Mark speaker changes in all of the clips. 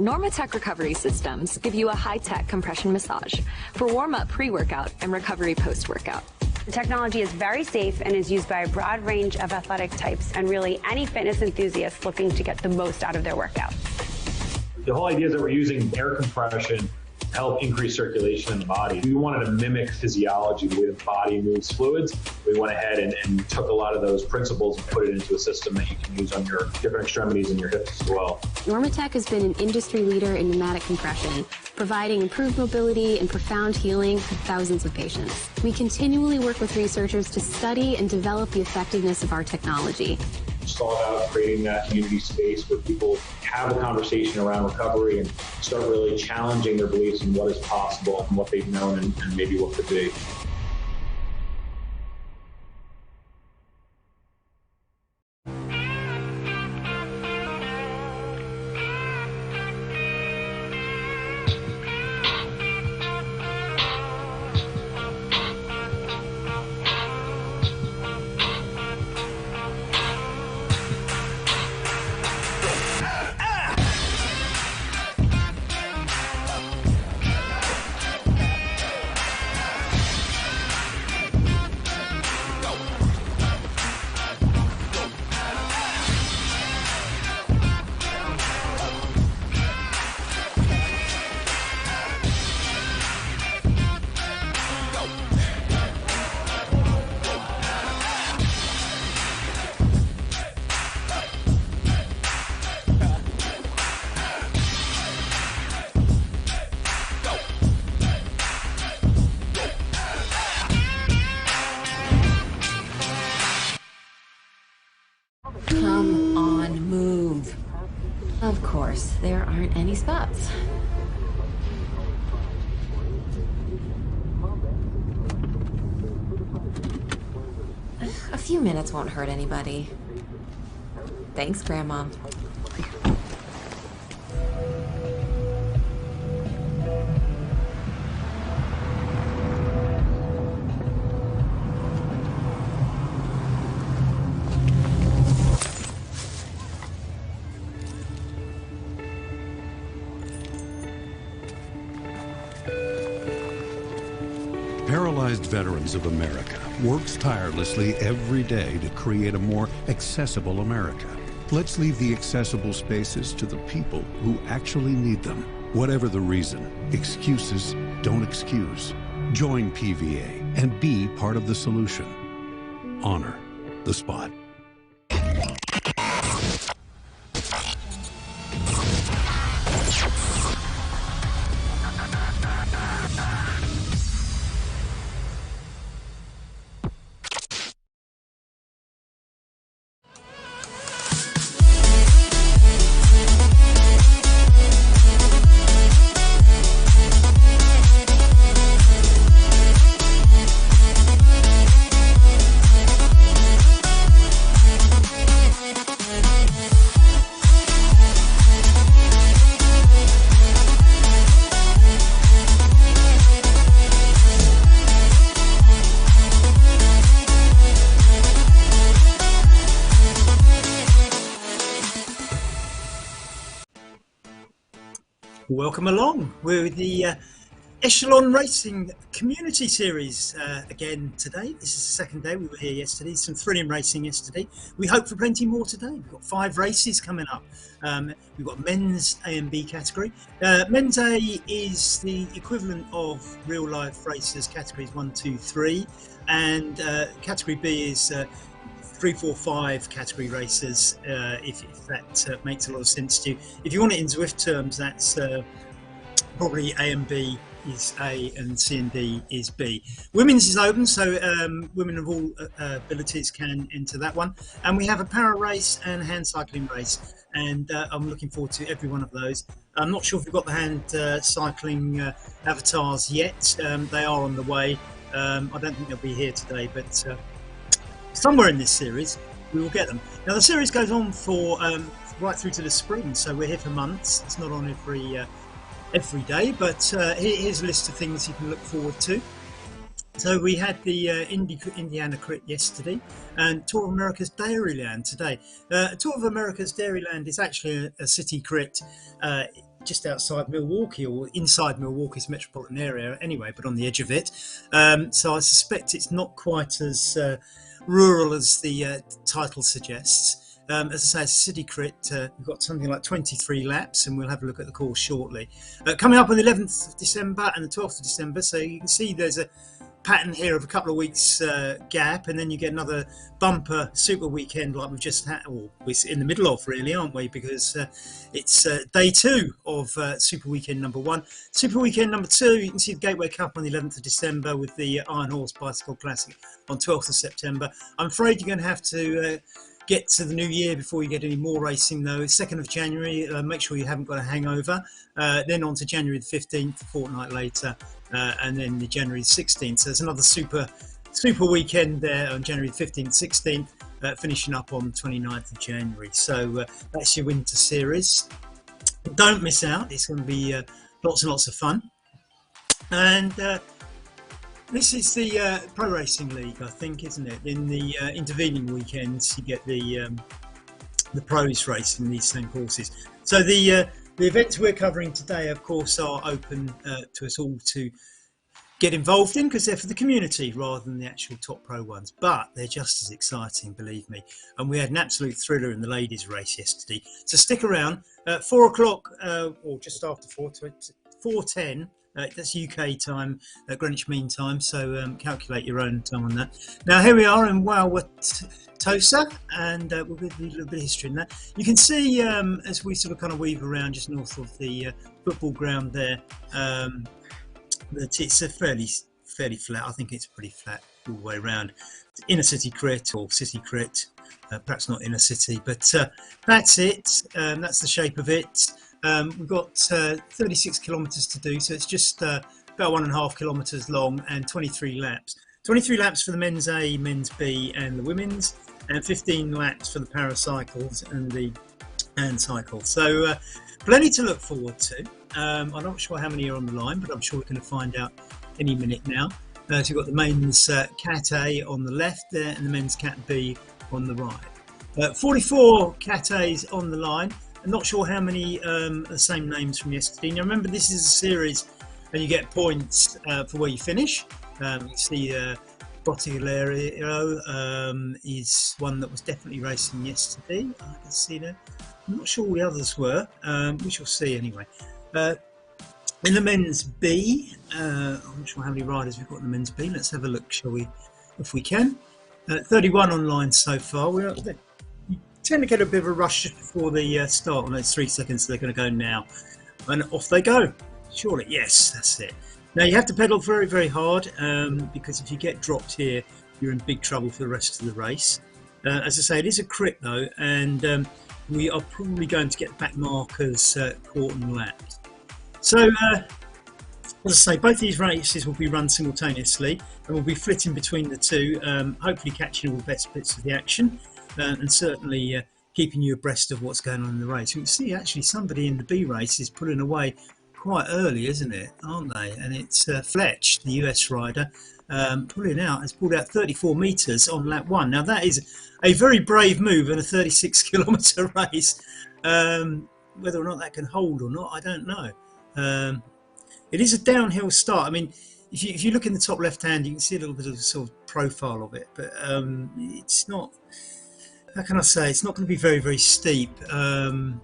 Speaker 1: Normatec recovery systems give you a high-tech compression massage for warm-up pre-workout and recovery post-workout.
Speaker 2: The technology is very safe and is used by a broad range of athletic types and really any fitness enthusiast looking to get the most out of their workout.
Speaker 3: The whole idea is that we're using air compression to help increase circulation in the body. We wanted to mimic physiology, the way the body moves fluids. We went ahead and took a lot of those principles and put it into a system that you can use on your different extremities and your hips as well.
Speaker 4: Normatec has been an industry leader in pneumatic compression, providing improved mobility and profound healing for thousands of patients. We continually work with researchers to study and develop the effectiveness of our technology.
Speaker 3: It's all about creating that community space where people have a conversation around recovery and start really challenging their beliefs in what is possible and what they've known and maybe what could be.
Speaker 5: Come on, move. Of course, there aren't any spots. A few minutes won't hurt anybody. Thanks, Grandma.
Speaker 6: Paralyzed Veterans of America works tirelessly every day to create a more accessible America. Let's leave the accessible spaces to the people who actually need them. Whatever the reason, excuses don't excuse. Join PVA and be part of the solution. Honor the spot.
Speaker 7: Welcome along. We're with the Echelon Racing Community Series again today. This is the second day. We were here yesterday. Some thrilling racing yesterday. We hope for plenty more today. We've got 5 races coming up. We've got men's A and B category. Men's A is the equivalent of real life races categories 1, 2, 3, and category B is 3, 4, 5 category races, if that makes a lot of sense to you. If you want it in Zwift terms, that's probably A and B is A and C and D is B. Women's is open, so women of all abilities can enter that one. And we have a para race and hand cycling race, and I'm looking forward to every one of those. I'm not sure if we've got the hand cycling avatars yet. They are on the way. I don't think they'll be here today, but somewhere in this series we will get them. Now the series goes on for right through to the spring, so we're here for months. It's not on every day, but here's a list of things you can look forward to. So we had the Indiana Crit yesterday, and Tour of America's Dairyland today. Tour of America's Dairyland is actually a city crit just outside Milwaukee, or inside Milwaukee's metropolitan area anyway, but on the edge of it. So I suspect it's not quite as rural as the title suggests. As I say, it's a city crit. We've got something like 23 laps, and we'll have a look at the course shortly. Coming up on the 11th of December and the 12th of December, so you can see there's a pattern here of a couple of weeks gap, and then you get another bumper super weekend like we've just had, or we're in the middle of, really, aren't we? Because it's day 2 of super weekend number 1. Super weekend number 2, you can see the Gateway Cup on the 11th of December with the Iron Horse Bicycle Classic on 12th of September. I'm afraid you're going to have to get to the new year before you get any more racing, though. 2nd of January, make sure you haven't got a hangover. Then on to January the 15th, a fortnight later, and then the January the 16th. So there's another super weekend there on January the 15th, 16th, finishing up on the 29th of January. So that's your winter series. Don't miss out. It's going to be lots and lots of fun. And this is the Pro Racing League, I think, isn't it? In the intervening weekends, you get the pros racing these same courses. So the events we're covering today, of course, are open to us all to get involved in, because they're for the community rather than the actual top pro ones. But they're just as exciting, believe me. And we had an absolute thriller in the ladies' race yesterday. So stick around. 4 o'clock, or just after 4:10. That's UK time, Greenwich Mean Time, so calculate your own time on that. Now here we are in Wauwatosa, and we'll give you a little bit of history in that. You can see as we sort of kind of weave around just north of the football ground there, that it's a fairly flat. I think it's pretty flat all the way around. Inner city crit or city crit, perhaps not inner city, but that's it. That's the shape of it. We've got 36 kilometres to do, so it's just about 1.5 kilometres long and 23 laps. 23 laps for the men's A, men's B and the women's, and 15 laps for the paracycles and the hand cycle. So plenty to look forward to. I'm not sure how many are on the line, but I'm sure we're going to find out any minute now. So you've got the men's Cat A on the left there and the men's Cat B on the right. 44 Cat A's on the line. I'm not sure how many the same names from yesterday. Now remember, this is a series and you get points for where you finish. You see Bottigliero is one that was definitely racing yesterday. I can see that. I'm not sure the others were. We shall see anyway. In the men's B, I'm not sure how many riders we've got in the men's B. Let's have a look, shall we, if we can. 31 online so far. We're tend to get a bit of a rush before the start. On those 3 seconds, they're going to go now, and off they go. Surely, yes, that's it. Now you have to pedal very, very hard, because if you get dropped here, you're in big trouble for the rest of the race. As I say, it is a crit though, and we are probably going to get the back markers caught and lapped. So, as I say, both these races will be run simultaneously, and we'll be flitting between the two, hopefully catching all the best bits of the action. And certainly keeping you abreast of what's going on in the race. You can see actually somebody in the B race is pulling away quite early, isn't it? Aren't they? And it's Fletch, the US rider, pulling out. Has pulled out 34 metres on lap 1. Now that is a very brave move in a 36 kilometre race. Whether or not that can hold or not, I don't know. It is a downhill start. I mean, if you look in the top left hand, you can see a little bit of the sort of profile of it, but it's not. How can I say? It's not going to be very, very steep. And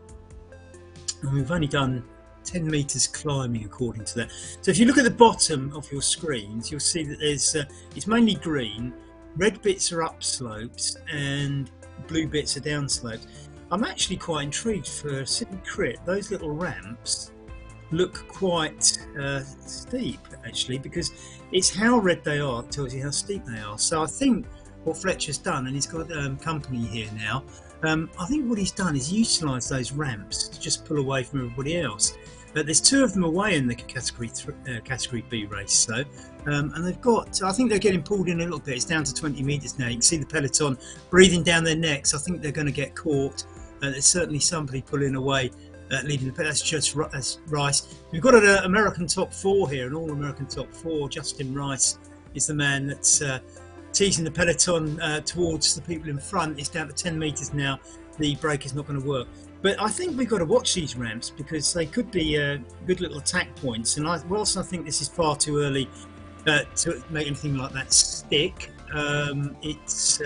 Speaker 7: we've only done 10 metres climbing according to that. So if you look at the bottom of your screens, you'll see that there's it's mainly green. Red bits are up slopes and blue bits are down slopes. I'm actually quite intrigued for a city crit. Those little ramps look quite steep, actually, because it's how red they are that tells you how steep they are. So I think what Fletcher's done, and he's got company here now, I think what he's done is utilised those ramps to just pull away from everybody else. There's 2 of them away in the category B race, so and they've got, I think they're getting pulled in a little bit. It's down to 20 metres now. You can see the peloton breathing down their necks. I think they're going to get caught. There's certainly somebody pulling away, leading the peloton. That's just Rice. We've got an American top 4 here, an all-American top 4. Justin Rice is the man that's teasing the peloton towards the people in front. It's down to 10 metres now. The brake is not going to work. But I think we've got to watch these ramps because they could be good little attack points. And whilst I think this is far too early to make anything like that stick, it's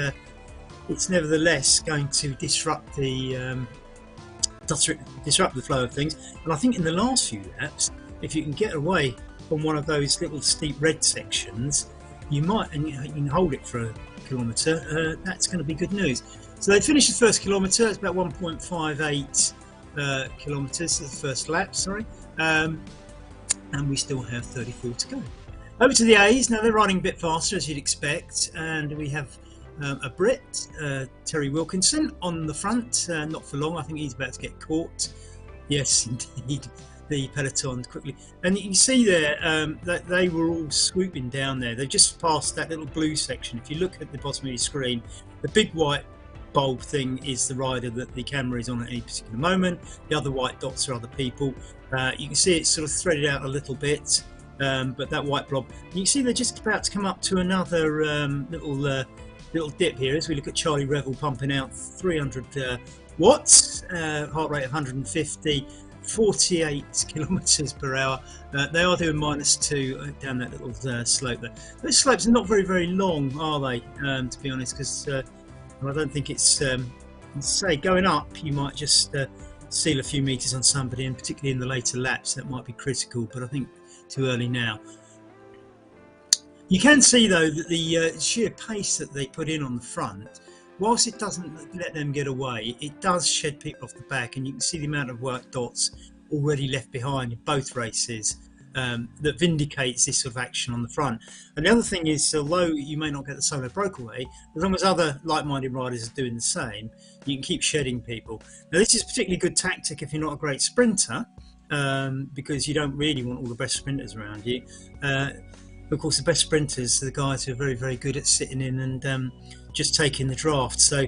Speaker 7: nevertheless going to disrupt the flow of things. And I think in the last few laps, if you can get away from one of those little steep red sections, you might, and you can hold it for a kilometre. That's going to be good news. So they finished the first kilometre. It's about 1.58 kilometres, the first lap, sorry. And we still have 34 to go. Over to the A's. Now they're riding a bit faster, as you'd expect. And we have a Brit, Terry Wilkinson, on the front. Not for long. I think he's about to get caught. Yes, indeed. The peloton quickly. And you can see there that they were all swooping down there. They just passed that little blue section. If you look at the bottom of your screen, the big white bulb thing is the rider that the camera is on at any particular moment. The other white dots are other people. You can see it's sort of threaded out a little bit, but that white blob, you can see they're just about to come up to another little dip here as we look at Charlie Revel pumping out 300 watts, heart rate of 150, 48 kilometers per hour. They are doing -2 down that little slope there. Those slopes are not very long, are they, to be honest, because I don't think it's say going up you might just seal a few meters on somebody, and particularly in the later laps that might be critical, but I think too early now. You can see though that the sheer pace that they put in on the front, whilst it doesn't let them get away, it does shed people off the back, and you can see the amount of white dots already left behind in both races. That vindicates this sort of action on the front. And the other thing is, although you may not get the solo breakaway, as long as other like-minded riders are doing the same, you can keep shedding people. Now this is particularly good tactic if you're not a great sprinter, because you don't really want all the best sprinters around you. Of course, the best sprinters are the guys who are very good at sitting in and just taking the draft. So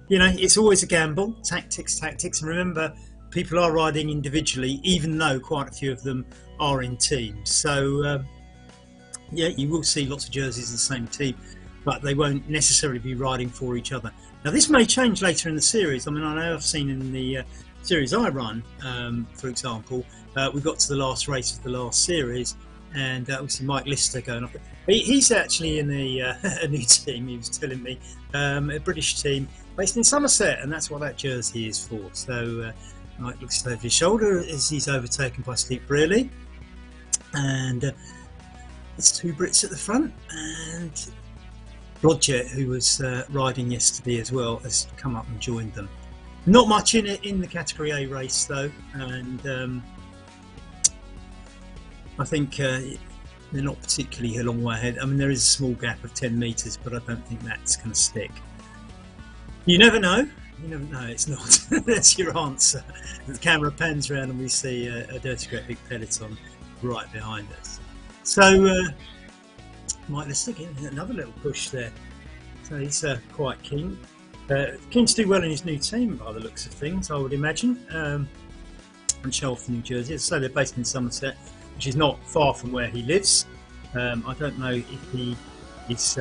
Speaker 7: you know, it's always a gamble. Tactics, and remember, people are riding individually, even though quite a few of them are in teams. So yeah, you will see lots of jerseys in the same team, but they won't necessarily be riding for each other. Now this may change later in the series. I mean, I know I've seen in the series I run, for example, we got to the last race of the last series, and obviously Mike Lister going off. He's actually in a new team, he was telling me, a British team based in Somerset, and that's what that jersey is for. So Mike looks over his shoulder as he's overtaken by Steve Brearley, and it's two Brits at the front, and Roger, who was riding yesterday as well, has come up and joined them. Not much in it in the Category A race though, and I think they're not particularly a long way ahead. I mean, there is a small gap of 10 metres, but I don't think that's going to stick. You never know. You never know, it's not. That's your answer. The camera pans around and we see a dirty great big peloton right behind us. So Mike Lister getting another little push there. So he's quite keen. Keen to do well in his new team by the looks of things, I would imagine. And show off the New Jersey. So they're based in Somerset, which is not far from where he lives. I don't know if he is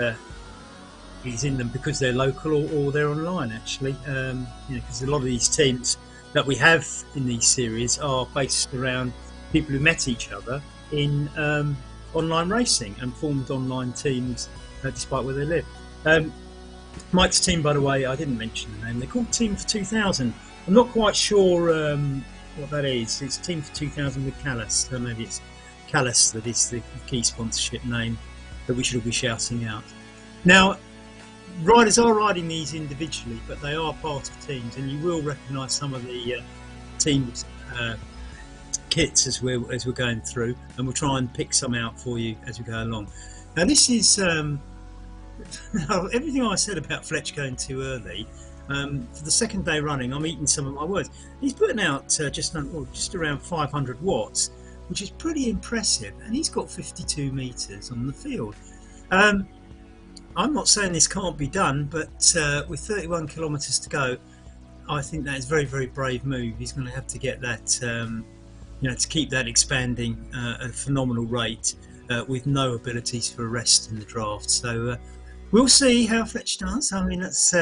Speaker 7: he's in them because they're local or they're online actually. You know, because a lot of these teams that we have in these series are based around people who met each other in online racing and formed online teams despite where they live. Mike's team, by the way, I didn't mention the name. They're called Team for 2000. I'm not quite sure what that is. It's Team for 2000 with Callus, so maybe it's Callus that is the key sponsorship name that we should all be shouting out. Now, riders are riding these individually, but they are part of teams, and you will recognise some of the teams' kits as we're going through, and we'll try and pick some out for you as we go along. Now, this is everything I said about Fletch going too early. For the second day running, I'm eating some of my words. He's putting out just around 500 watts, which is pretty impressive, and he's got 52 metres on the field. I'm not saying this can't be done, but with 31 kilometres to go, I think that is a very brave move. He's going to have to get that, you know, to keep that expanding at a phenomenal rate with no abilities for rest in the draft. So we'll see how Fletch does. I mean, that's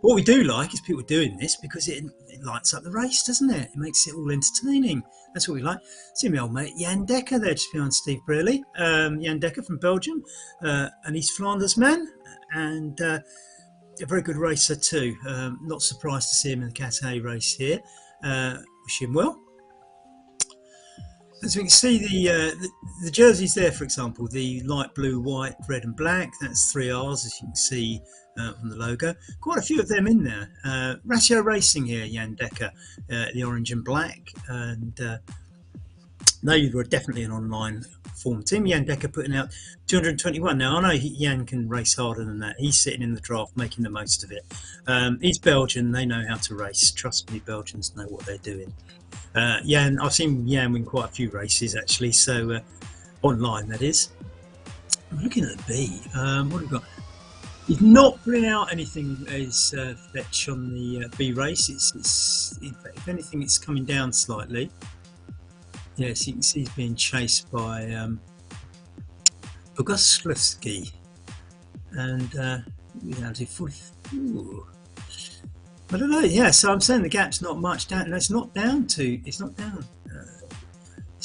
Speaker 7: what we do like is people doing this because it lights up the race, doesn't it? It makes it all entertaining. That's what we like. See my old mate Jan Dekker there just behind Steve Brearley. Jan Dekker from Belgium, an East Flanders man, and a very good racer too. Not surprised to see him in the Cat A race here. Wish him well. As we can see, the jerseys there, for example, the light blue, white, red and black, that's 3Rs, as you can see from the logo. Quite a few of them in there. Ratio Racing here, Jan Dekker, the orange and black, and they were definitely an online form team. Jan Dekker putting out 221. Now, I know Jan can race harder than that. He's sitting in the draft, making the most of it. He's Belgian. They know how to race. Trust me, Belgians know what they're doing. Jan, I've seen Jan win quite a few races actually, so online that is. I'm looking at the B. What have we got? He's not putting out anything as Fletch on the B race. It's if anything, it's coming down slightly. Yes, you can see he's being chased by Boguslavski, and I don't know. Yeah, so I'm saying the gap's not much down. No, it's not down. It's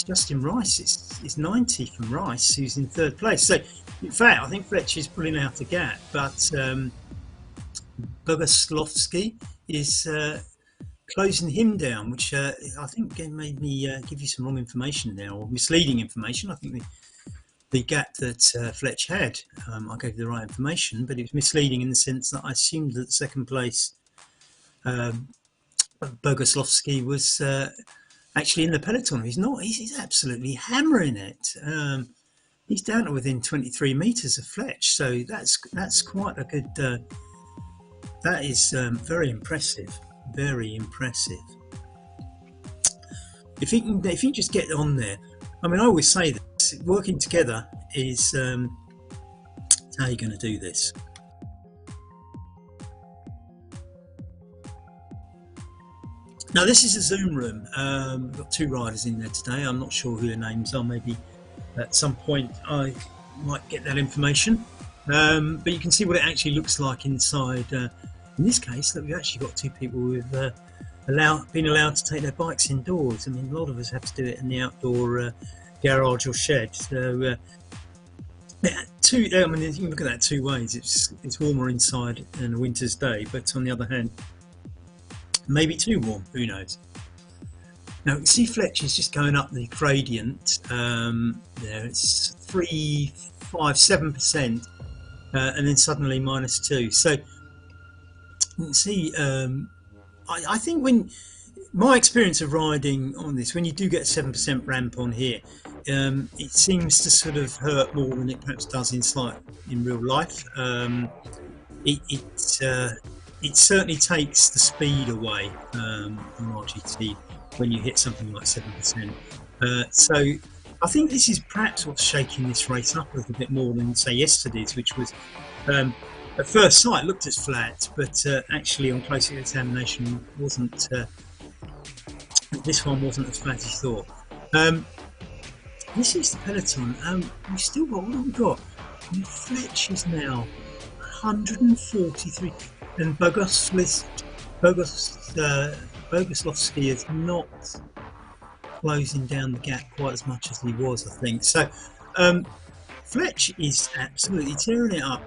Speaker 7: Justin Rice. It's 90 from Rice, who's in third place. So, in fact, I think Fletch is pulling out a gap, but Boguslavski is closing him down, which I think made me give you some wrong information there, or misleading information. I think the gap that Fletch had, I gave you the right information, but it was misleading in the sense that I assumed that second place Boguslavski was actually in the peloton. He's not. He's absolutely hammering it. He's down to within 23 meters of Fletch, so that's quite a good. That is very impressive. Very impressive. If you can just get on there. I mean, I always say this: working together is how you're going to do this. Now this is a Zoom room. We've got two riders in there today. I'm not sure who their names are. Maybe at some point I might get that information. But you can see what it actually looks like inside. In this case, that we've actually got two people who've been allowed to take their bikes indoors. I mean, a lot of us have to do it in the outdoor garage or shed. So I mean, you can look at that two ways. It's warmer inside on a winter's day, but on the other hand, maybe too warm, who knows. Now you can see Fletch is just going up the gradient there. It's 3.57%, and then suddenly -2. So you can see, I think when my experience of riding on this, when you do get a 7% ramp on here, it seems to sort of hurt more than it perhaps does in real life. It certainly takes the speed away on RGT when you hit something like 7%. So I think this is perhaps what's shaking this race up a little bit more than, say, yesterday's, which was at first sight looked as flat, but actually on closer examination wasn't. This one wasn't as flat as you thought. This is the peloton. We've still got, what have we got? Fletch is now 143, and Boguslavski is not closing down the gap quite as much as he was, I think. So Fletch is absolutely tearing it up.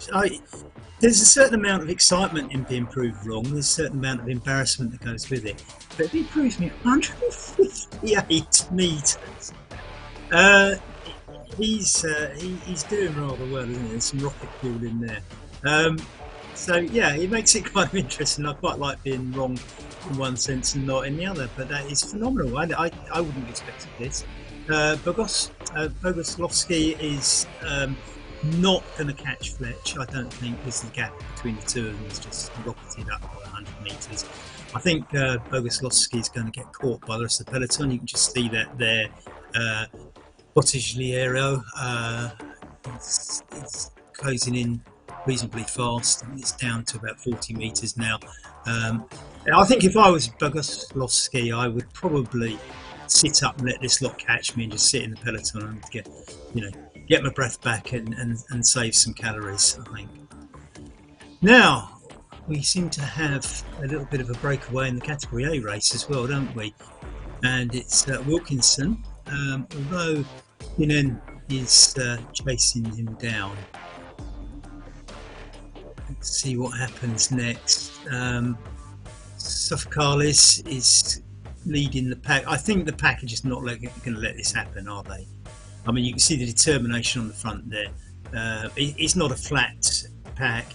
Speaker 7: There's a certain amount of excitement in being proved wrong. There's a certain amount of embarrassment that goes with it. But if he proves me 158 metres, he's doing rather well, isn't he? There's some rocket fuel in there. So yeah, it makes it kind of interesting. I quite like being wrong in one sense and not in the other, but that is phenomenal. I wouldn't have expected this. Boguslavski is not going to catch Fletch, I don't think, because the gap between the two of them is just rocketed up by 100 metres. I think Boguslavski is going to get caught by the rest of the peloton. You can just see that there. Bottigliero it's closing in reasonably fast. It's down to about 40 metres now. I think if I was Boguslavski, I would probably sit up and let this lot catch me and just sit in the peloton and get my breath back and save some calories, I think. Now, we seem to have a little bit of a breakaway in the Category A race as well, don't we? And it's Wilkinson, although Binen is chasing him down. Let's see what happens next. Sofokalis is leading the pack. I think the pack are just not going to let this happen, are they? I mean, you can see the determination on the front there. It's not a flat pack.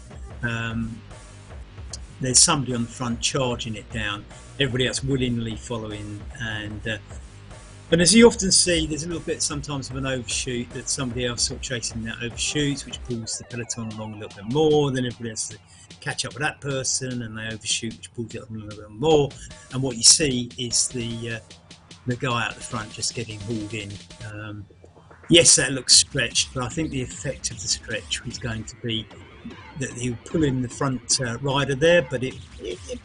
Speaker 7: There's somebody on the front charging it down. Everybody else willingly following, and as you often see, there's a little bit sometimes of an overshoot, that somebody else sort of chasing that overshoots, which pulls the peloton along a little bit more. Then everybody has to catch up with that person, and they overshoot, which pulls it along a little bit more. And what you see is the guy out the front just getting hauled in. Yes, that looks stretched, but I think the effect of the stretch was going to be that he'll pull in the front rider there, but it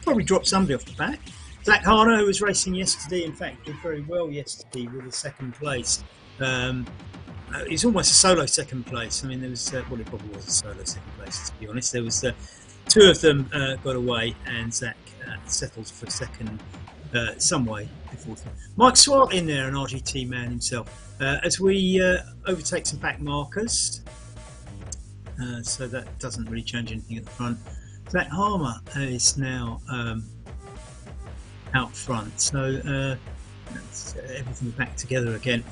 Speaker 7: probably dropped somebody off the back. Zach Harner, who was racing yesterday, in fact, did very well yesterday with a second place. It's almost a solo second place. I mean, there was, well, it probably was a solo second place, to be honest. There was two of them got away, and Zach settled for second some way before. Mike Swart in there, an RGT man himself. As we overtake some back markers, so that doesn't really change anything at the front. Zach Harmer is now out front, so that's everything back together again.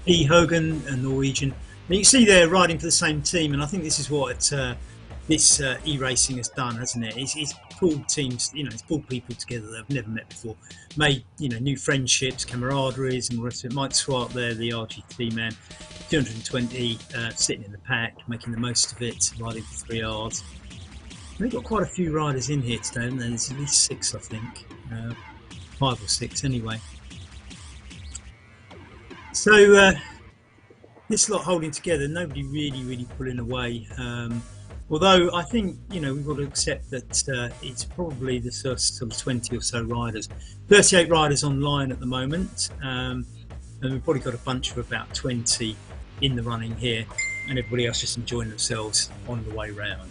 Speaker 7: E. Hogan, a Norwegian. Now you can see they're riding for the same team, and I think this is what this e-racing has done, hasn't it? It's pulled teams, it's pulled people together that have never met before, made new friendships, camaraderies, and the rest of it. Mike Swart there, the RGT man, 220, sitting in the pack, making the most of it, riding for 3 hours. We've got quite a few riders in here today, and there's at least 6, I think, 5 or 6 anyway. So this lot holding together, nobody really pulling away. Although I think we've got to accept that it's probably the first sort of 20 or so riders, 38 riders online at the moment, and we've probably got a bunch of about 20 in the running here, and everybody else just enjoying themselves on the way round.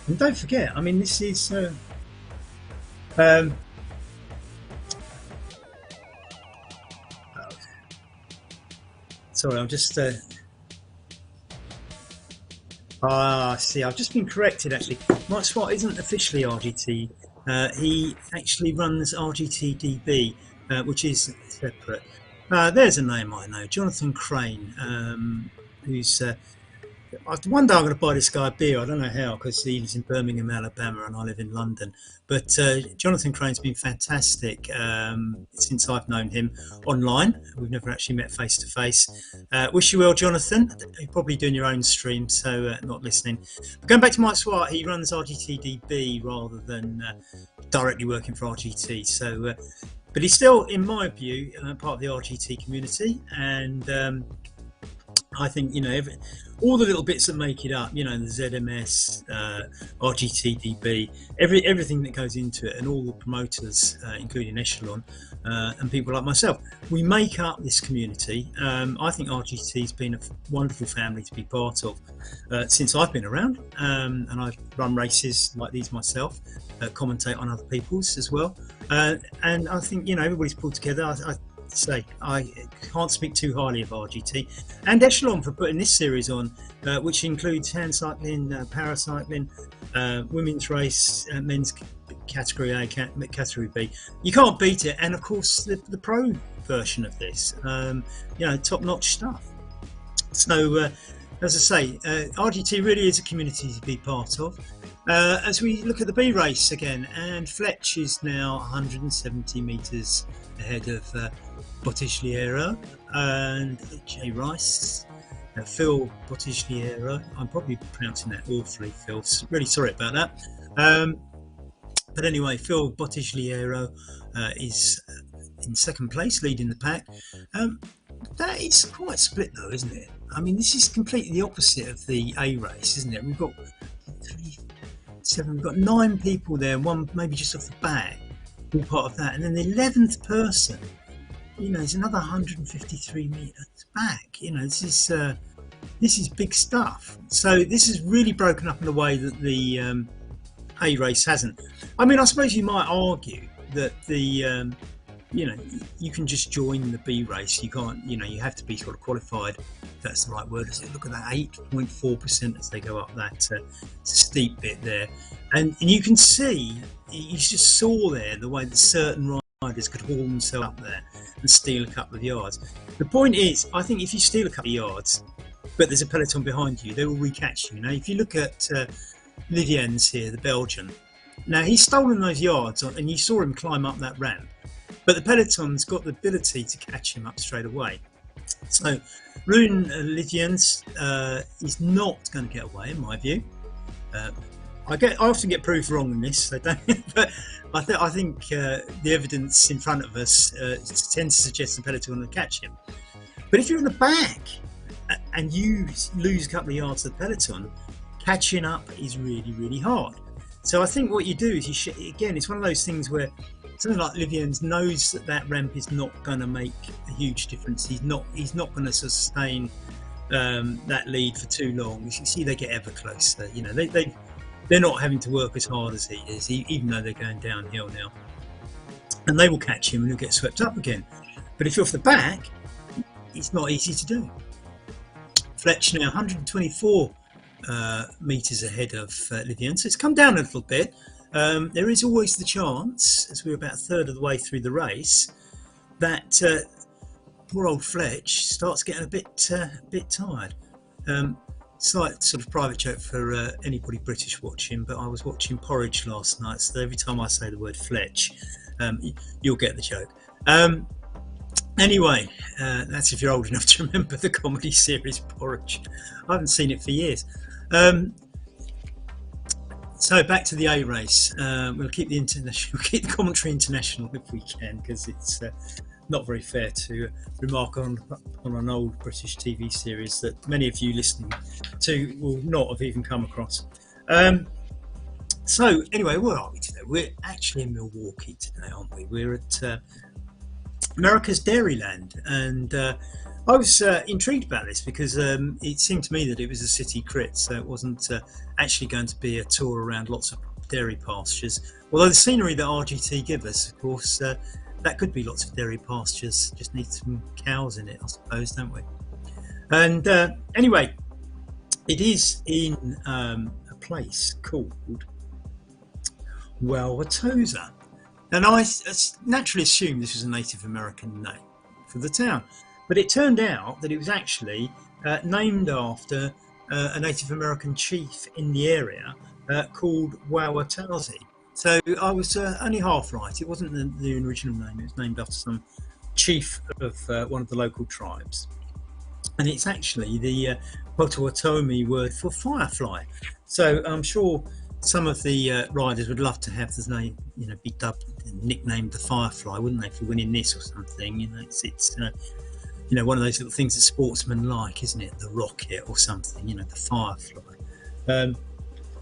Speaker 7: And don't forget, I mean, this is sorry, I'm just see, I've just been corrected actually. Mike Swart isn't officially RGT. He actually runs RGT DB, which is separate. There's a name I know, Jonathan Crane, who's one day I'm going to buy this guy a beer. I don't know how, because he lives in Birmingham, Alabama, and I live in London. But Jonathan Crane's been fantastic since I've known him online. We've never actually met face to face. Wish you well, Jonathan. You're probably doing your own stream, so not listening. But going back to Mike Swart, he runs RGTDB rather than directly working for RGT. So, but he's still, in my view, part of the RGT community, and I think all the little bits that make it up, the ZMS, RGTDB, everything that goes into it, and all the promoters, including Echelon, and people like myself, we make up this community. I think RGT's been a wonderful family to be part of since I've been around, and I've run races like these myself, commentate on other people's as well, and I think everybody's pulled together. I can't speak too highly of RGT and Echelon for putting this series on, which includes hand cycling, paracycling, women's race, men's category A, category B. You can't beat it, and of course the pro version of this, top-notch stuff. So as I say, RGT really is a community to be part of. As we look at the B race again, and Fletch is now 170 metres ahead of Bottigliero and Jay Rice, Phil Bottigliero. I'm probably pronouncing that awfully, Phil. Really sorry about that. But anyway, Phil Bottigliero is in second place, leading the pack. That is quite split though, isn't it? I mean, this is completely the opposite of the A race, isn't it? We've got 9 people there, one maybe just off the back, all part of that, and then the 11th person, is another 153 meters back. This is this is big stuff. So this is really broken up in a way that the A race hasn't. I mean, I suppose you might argue that the you can just join the B race. You can't, you have to be sort of qualified. If that's the right word. Look at that, 8.4% as they go up that steep bit there, and you can see, you just saw there the way that certain riders could haul themselves up there and steal a couple of yards. The point is, I think if you steal a couple of yards, but there's a peloton behind you, they will recatch you. Now, if you look at Livians here, the Belgian, now he's stolen those yards, and you saw him climb up that ramp. But the peloton's got the ability to catch him up straight away. So Rune Livians is not going to get away, in my view. I often get proved wrong in this, so don't, but I think the evidence in front of us tends to suggest the peloton will catch him. But if you're in the back and you lose a couple of yards to the peloton, catching up is really, really hard. So I think what you do is again, it's one of those things where something like Livians knows that ramp is not going to make a huge difference. He's not going to sustain that lead for too long. You see, they get ever closer. They're not having to work as hard as he is, even though they're going downhill now. And they will catch him and he'll get swept up again. But if you're off the back, it's not easy to do. Fletch now 124 metres ahead of Livians. So it's come down a little bit. There is always the chance, as we're about a third of the way through the race, that poor old Fletch starts getting a bit tired. Slight sort of private joke for anybody British watching, but I was watching Porridge last night, so every time I say the word Fletch, you'll get the joke. Anyway, that's if you're old enough to remember the comedy series Porridge. I haven't seen it for years. So back to the A race. We'll keep the commentary international if we can, because it's not very fair to remark on an old British TV series that many of you listening to will not have even come across. So anyway, where are we today? We're actually in Milwaukee today, aren't we? We're at America's Dairyland, and I was intrigued about this because it seemed to me that it was a city crit, so it wasn't actually going to be a tour around lots of dairy pastures. Although the scenery that RGT give us, of course, that could be lots of dairy pastures. Just need some cows in it, I suppose, don't we? And anyway, it is in a place called Wauwatosa. And I naturally assumed this was a Native American name for the town. But it turned out that it was actually named after a Native American chief in the area called Wauwatosa. So I was only half right. It wasn't the original name. It was named after some chief of one of the local tribes. And it's actually the Potawatomi word for firefly. So I'm sure some of the riders would love to have this name, be dubbed and nicknamed the Firefly, wouldn't they, for winning this or something? It's one of those little things that sportsmen like, isn't it? The rocket or something, the Firefly.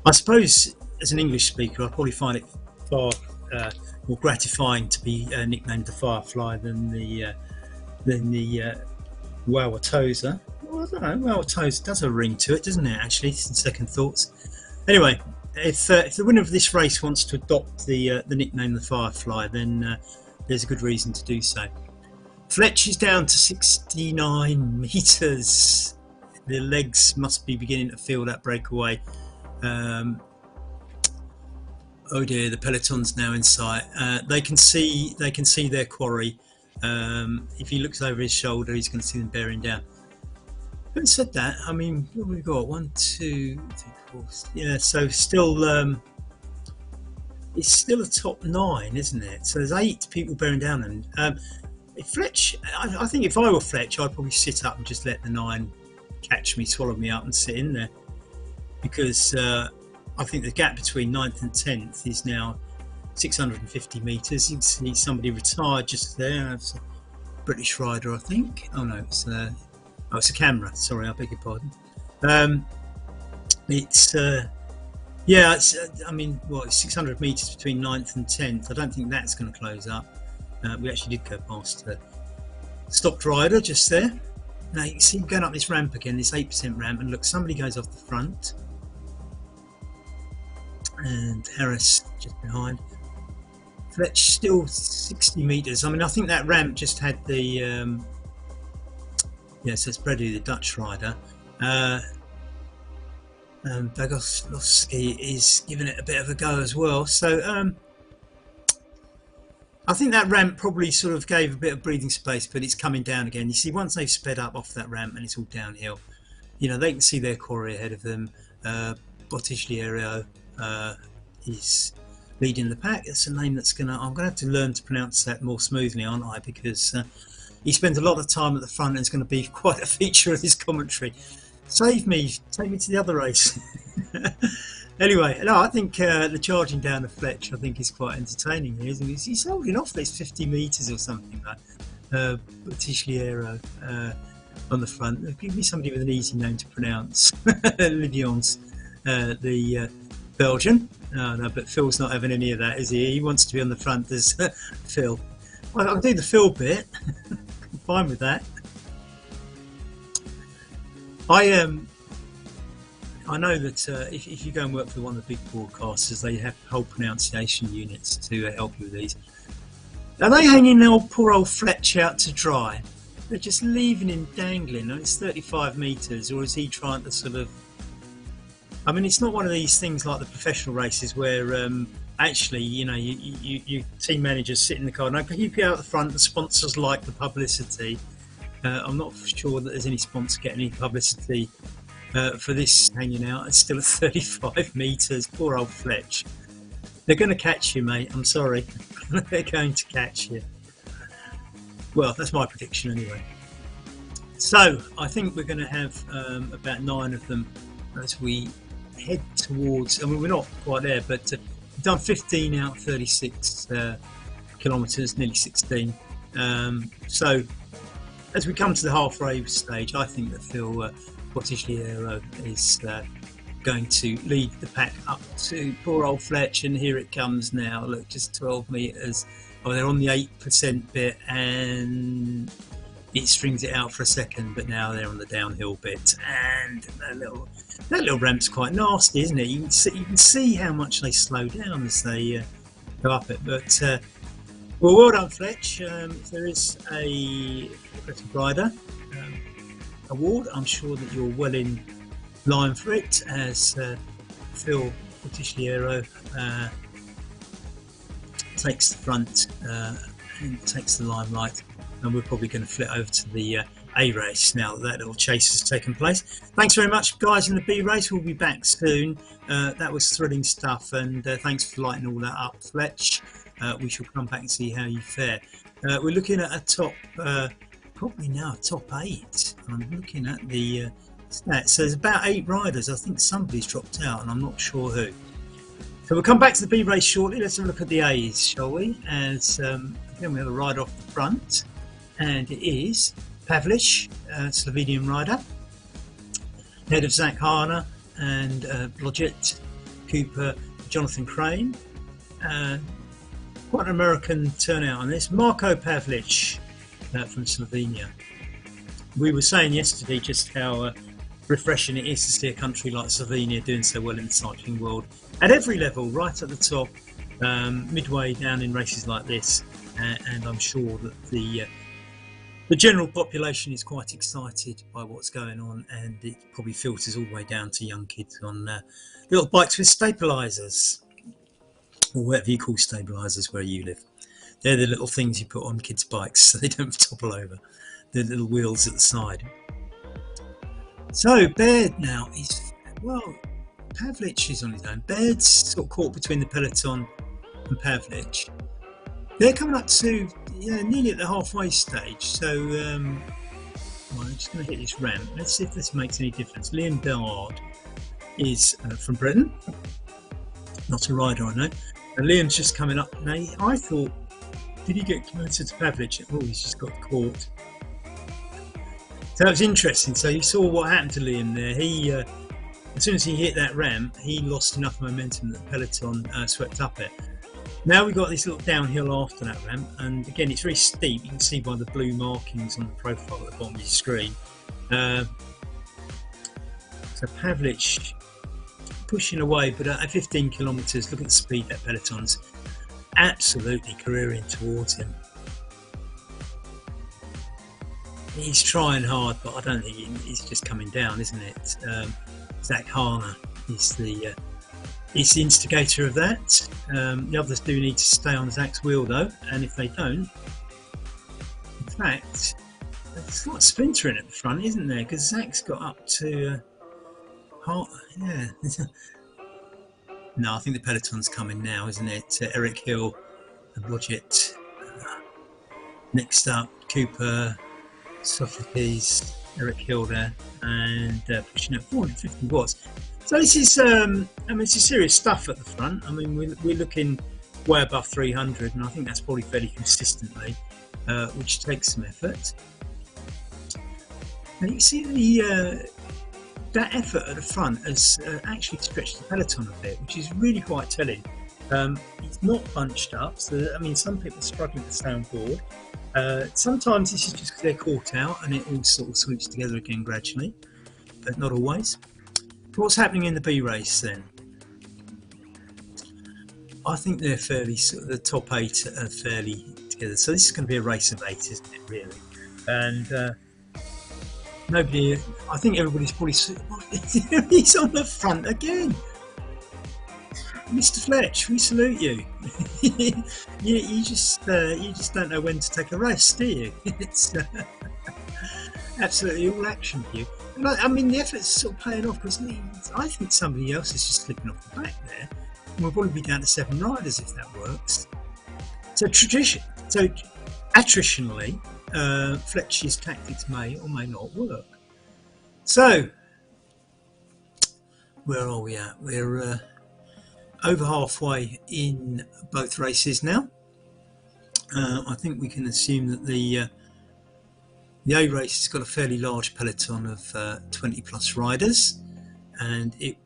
Speaker 7: I suppose as an English speaker, I probably find it far more gratifying to be nicknamed the Firefly than the Wauwatosa. Well, I don't know, Wauwatosa does have a ring to it, doesn't it, actually, some second thoughts. Anyway, if the winner of this race wants to adopt the nickname the Firefly, then there's a good reason to do so. Fletch is down to 69 metres. The legs must be beginning to feel that breakaway. Oh dear, the peloton's now in sight. They can see their quarry. If he looks over his shoulder, he's going to see them bearing down. Having said that, I mean, what have we got? 1, 2, 3, 4. Yeah, so still, it's still a top 9, isn't it? So there's 8 people bearing down, and if Fletch, I think if I were Fletch, I'd probably sit up and just let the 9 catch me, swallow me up, and sit in there, because I think the gap between 9th and 10th is now 650 metres. You can see somebody retired just there. It's a British rider, I think. Oh no, it's a camera. Sorry, I beg your pardon. It's I mean, it's 600 metres between 9th and 10th. I don't think that's going to close up. We actually did go past the stopped rider just there. Now you can see him going up this ramp again, this 8% ramp, and look, somebody goes off the front, and Harris just behind. Fletch still 60 meters. I mean, I think that ramp just had the yes, it's Brady, the Dutch rider. Bagoslovsky is giving it a bit of a go as well. So I think that ramp probably sort of gave a bit of breathing space, but it's coming down again. You see, once they've sped up off that ramp and it's all downhill, you know, they can see their quarry ahead of them. Bottigliero is leading the pack. It's a name that's I'm going to have to learn to pronounce that more smoothly, aren't I? Because he spends a lot of time at the front and it's going to be quite a feature of his commentary. Save me, take me to the other race. Anyway, no, I think the charging down of Fletch, I think, is quite entertaining. He's holding off those 50 metres or something like Bottigliero on the front. Give me somebody with an easy name to pronounce. Lidions, the Belgian. No, but Phil's not having any of that, is he? He wants to be on the front as Phil. Well, I'll do the Phil bit. I'm fine with that. I know that if you go and work for one of the big broadcasters, they have whole pronunciation units to help you with these. Are they hanging poor old Fletch out to dry? They're just leaving him dangling. It's 35 metres, or is he trying to sort of... I mean, it's not one of these things like the professional races where actually, you know, you team managers sit in the car. Now, can you get out the front? The sponsors like the publicity. I'm not sure that there's any sponsor getting any publicity for this hanging out. It's still at 35 metres. Poor old Fletch. They're going to catch you, mate. I'm sorry. They're going to catch you. Well, that's my prediction anyway. So I think we're going to have about 9 of them as we head towards... I mean, we're not quite there, but we've done 15 out of 36 kilometres, nearly 16. So as we come to the halfway stage, I think that Phil Bottigliero is going to lead the pack up to poor old Fletch, and here it comes now. Look, just 12 metres. Oh, they're on the 8% bit, and it strings it out for a second, but now they're on the downhill bit, and that little ramp's quite nasty, isn't it? You can see how much they slow down as they go up it. But well done, Fletch. If there is a Progressive Rider award, I'm sure that you're well in line for it, as Phil Bottigliero takes the front and takes the limelight, and we're probably going to flip over to the A race now that little chase has taken place. Thanks very much, guys, in the B race. We'll be back soon. That was thrilling stuff, and thanks for lighting all that up, Fletch. We shall come back and see how you fare. We're looking at a top, probably now a top 8. I'm looking at the stats. So there's about 8 riders. I think somebody's dropped out, and I'm not sure who. So we'll come back to the B race shortly. Let's have a look at the A's, shall we? As again, we have a rider off the front, and it is Pavlich, Slovenian rider, ahead of Zach Harner and Blodgett, Cooper, Jonathan Crane. Quite an American turnout on this. Marko Pavlich from Slovenia. We were saying yesterday just how refreshing it is to see a country like Slovenia doing so well in the cycling world at every level, right at the top, midway down in races like this, and I'm sure that the general population is quite excited by what's going on, and it probably filters all the way down to young kids on little bikes with stabilisers, or whatever you call stabilisers where you live. They're the little things you put on kids' bikes so they don't topple over. The little wheels at the side. So Baird now is, well, Pavlich is on his own. Baird's sort of caught between the peloton and Pavlich. They're coming up to nearly at the halfway stage. So well, I'm just going to hit this ramp. Let's see if this makes any difference. Liam Bellard is from Britain. Not a rider, I know. And Liam's just coming up. Now, I thought, did he get closer to Pavlich? Oh, he's just got caught. So that was interesting. So you saw what happened to Liam there. He, as soon as he hit that ramp, he lost enough momentum that the peloton swept up it. Now we've got this little downhill after that ramp, and again it's very steep. You can see by the blue markings on the profile at the bottom of your screen. So Pavlich pushing away, but at 15 kilometres, look at the speed that peloton's absolutely careering towards him. He's trying hard, but I don't think he's just coming down, isn't it? Zach Harner is the instigator of that. The others do need to stay on Zach's wheel though, and if they don't, in fact, there's a lot of splintering at the front, isn't there? Because Zach's got up to yeah. No, I think the peloton's coming now, isn't it? Eric Hill and Blodgett. Next up, Cooper, Sophocles, Eric Hill there, and pushing at 450 watts. So this is, I mean, this is serious stuff at the front. I mean, we're looking way above 300, and I think that's probably fairly consistently, which takes some effort. And you see that effort at the front has actually stretched the peloton a bit, which is really quite telling. It's not bunched up, so I mean, some people are struggling to stay on board. Sometimes this is just because they're caught out and it all sort of swoops together again gradually, but not always. What's happening in the B race then? I think they're fairly, the top 8 are fairly together. So this is going to be a race of 8, isn't it, really? And nobody, I think everybody's probably, he's on the front again. Mr. Fletch, we salute you. you just don't know when to take a rest, do you? It's absolutely all action for you. I mean, the effort's sort of paying off because I think somebody else is just slipping off the back there. And we'll probably be down to 7 riders if that works. So attritionally, Fletch's tactics may or may not work. So, where are we at? We're over halfway in both races now. I think we can assume that the A race has got a fairly large peloton of 20 plus riders, and it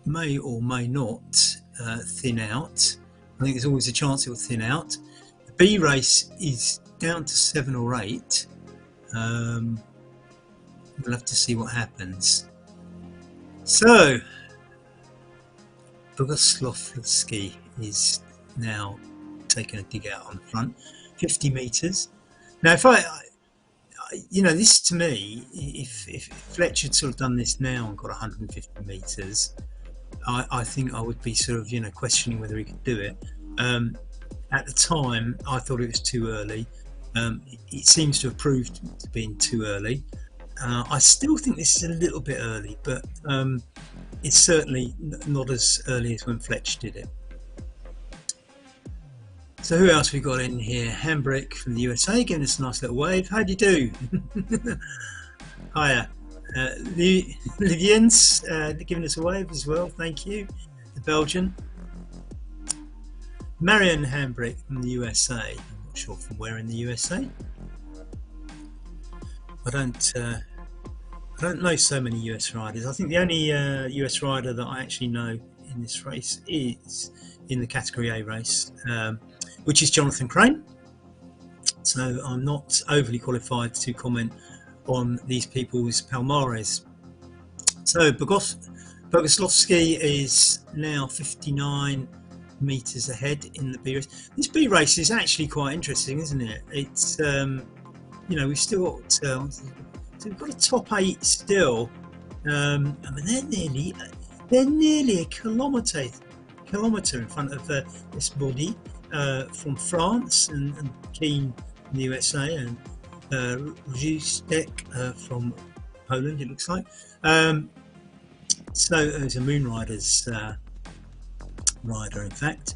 Speaker 7: may or may not thin out. I think there's always a chance it will thin out. The B race is down to 7 or 8. We'll have to see what happens. So, Boguslavski is now taking a dig out on the front, 50 metres. Now, if you know, this to me, if Fletch had sort of done this now and got 150 metres, I think I would be sort of, you know, questioning whether he could do it. At the time, I thought it was too early. It seems to have proved to being too early. I still think this is a little bit early, but it's certainly not as early as when Fletch did it. So who else we got in here? Hambrick from the USA giving us a nice little wave. How do you do? Hiya. Livians giving us a wave as well. Thank you. The Belgian. Marion Hambrick from the USA. I'm not sure from where in the USA. I don't know so many US riders. I think the only US rider that I actually know in this race is in the category A race, which is Jonathan Crane. So I'm not overly qualified to comment on these people's palmares. So Boguslavski is now 59 metres ahead in the B race. This B race is actually quite interesting, isn't it? It's you know, we've still got so we've got a top 8 still. I mean, they're nearly a kilometre in front of this body from France and Keen from the USA and Justek from Poland, it looks like. So there's a Moonriders rider, in fact.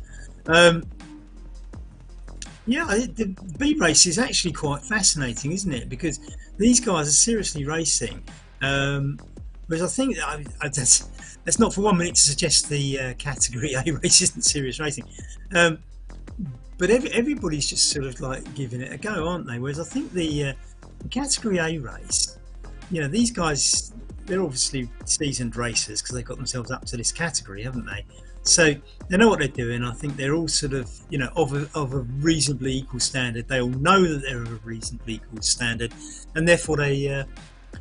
Speaker 7: Yeah, the B race is actually quite fascinating, isn't it? Because these guys are seriously racing. Whereas I think that's not for 1 minute to suggest the category A race isn't serious racing. But everybody's just sort of like giving it a go, aren't they? Whereas I think the category A race, you know, these guys, they're obviously seasoned racers because they got themselves up to this category, haven't they? So they know what they're doing. I think they're all sort of, you know, of a reasonably equal standard. They all know that they're of a reasonably equal standard, and therefore they,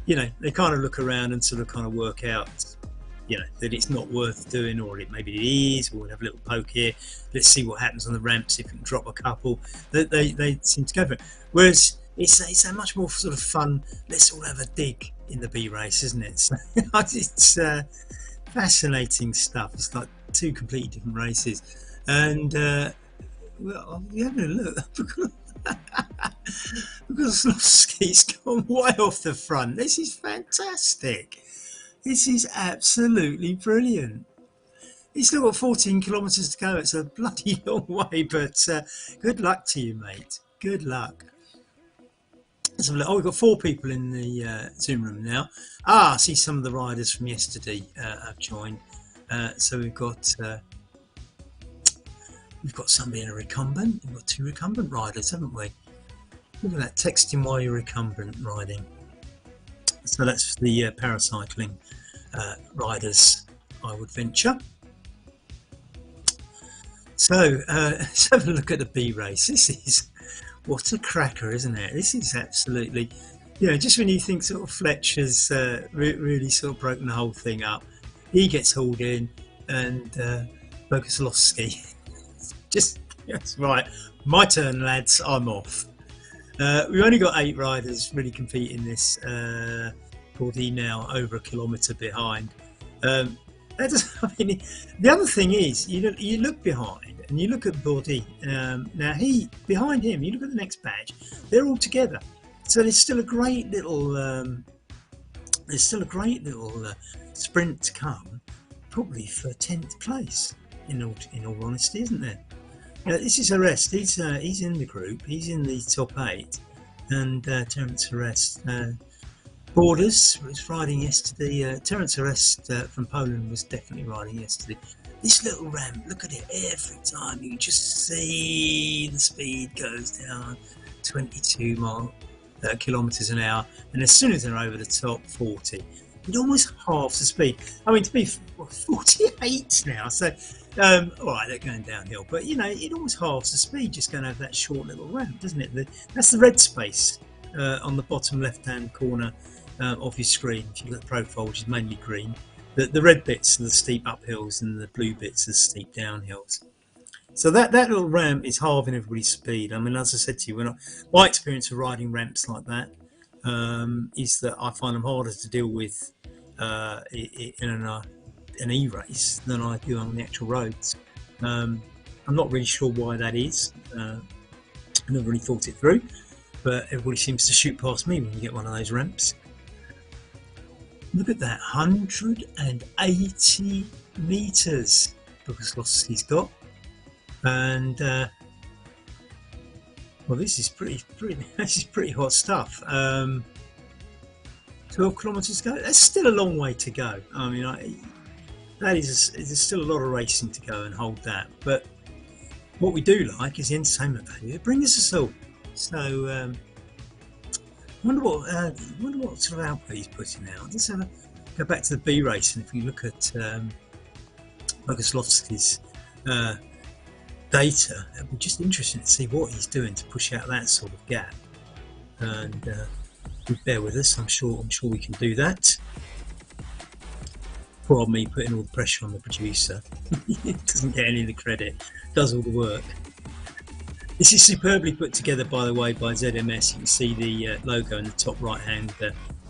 Speaker 7: you know, they kind of look around and sort of kind of work out, you know, that it's not worth doing, or maybe it is, or we'll have a little poke here. Let's see what happens on the ramps if we can drop a couple. They seem to go for it. Whereas it's a much more sort of fun, let's all have a dig in the B race, isn't it? So it's fascinating stuff. It's like two completely different races, and well, we're having a look because Slowski's gone way off the front. This is fantastic. This is absolutely brilliant. He's still got 14 kilometres to go. It's a bloody long way, but good luck to you, mate. Good luck. Oh, we've got 4 people in the Zoom room now. I see some of the riders from yesterday have joined. So we've got somebody in a recumbent. We've got 2 recumbent riders, haven't we? Look at that, texting while you're recumbent riding. So that's the paracycling riders, I would venture. So let's have a look at the B race. This is, what a cracker, isn't it? This is absolutely, you know, just when you think sort of Fletcher's really sort of broken the whole thing up, he gets hauled in, and Boguslawski just, yes, right, my turn, lads, I'm off. We've only got 8 riders really competing this. Body now over a kilometre behind. I mean, the other thing is, you look behind and you look at Body. Now behind him, you look at the next badge. They're all together, so there's still a great little sprint to come, probably for 10th place. In all honesty, isn't there? This is Arrest. He's in the group. He's in the top 8, and Terence Arrest. Borders was riding yesterday. Terence Arrest from Poland was definitely riding yesterday. This little ramp, look at it, every time you just see the speed goes down 22 kilometres an hour, and as soon as they're over the top, 40. It almost halves the speed. I mean, to be 48 now, so all right, they're going downhill, but you know, it almost halves the speed just going over that short little ramp, doesn't it? That's the red space on the bottom left-hand corner of your screen. If you look at the profile, which is mainly green, the red bits are the steep uphills, and the blue bits are the steep downhills. So that little ramp is halving everybody's speed. I mean, as I said to you, my experience of riding ramps like that is that I find them harder to deal with in an e-race than I do on the actual roads. I'm not really sure why that is. I never really thought it through, but everybody seems to shoot past me when you get one of those ramps. Look at that, 180 metres Boguslawski's got, and well, this is pretty hot stuff. 12 kilometres to go. That's still a long way to go. I mean, there's still a lot of racing to go and hold that. But what we do like is the entertainment value. It brings us all. So I wonder what sort of output he's putting out. Let's go back to the B race, and if we look at Boguslawski's data, it'd be just interesting to see what he's doing to push out that sort of gap. And bear with us. I'm sure we can do that. Poor old me putting all the pressure on the producer. He doesn't get any of the credit. Does all the work. This is superbly put together, by the way, by ZMS. You can see the logo in the top right-hand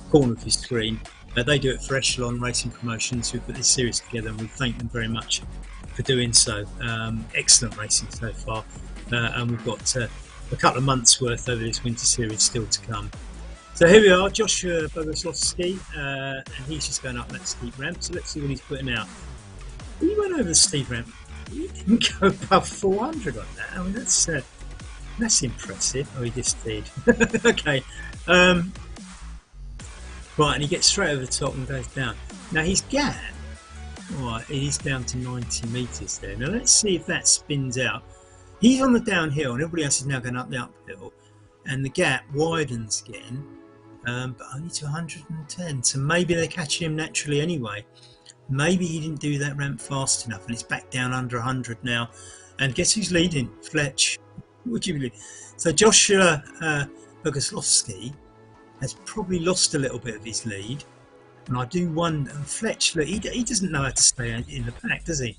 Speaker 7: corner of your screen. They do it for Echelon Racing Promotions, who put this series together, and we thank them very much for doing so. Excellent racing so far, and we've got a couple of months' worth over this winter series still to come. So here we are, Joshua Boguslawski, and he's just going up that steep ramp. So let's see what he's putting out. He went over the steep ramp. He didn't go above 400 on that. I mean, that's impressive. Oh, he just did. Okay. Right, and he gets straight over the top and goes down. Now his gap, right, he's down to 90 metres there. Now let's see if that spins out. He's on the downhill, and everybody else is now going up the uphill, and the gap widens again, but only to 110. So maybe they're catching him naturally anyway. maybe he didn't do that ramp fast enough, and it's back down under 100 now. And guess who's leading? Fletch. Would you believe? So Joshua Boguslavski has probably lost a little bit of his lead, and I do wonder. Fletch, look, he doesn't know how to stay in the pack, does he?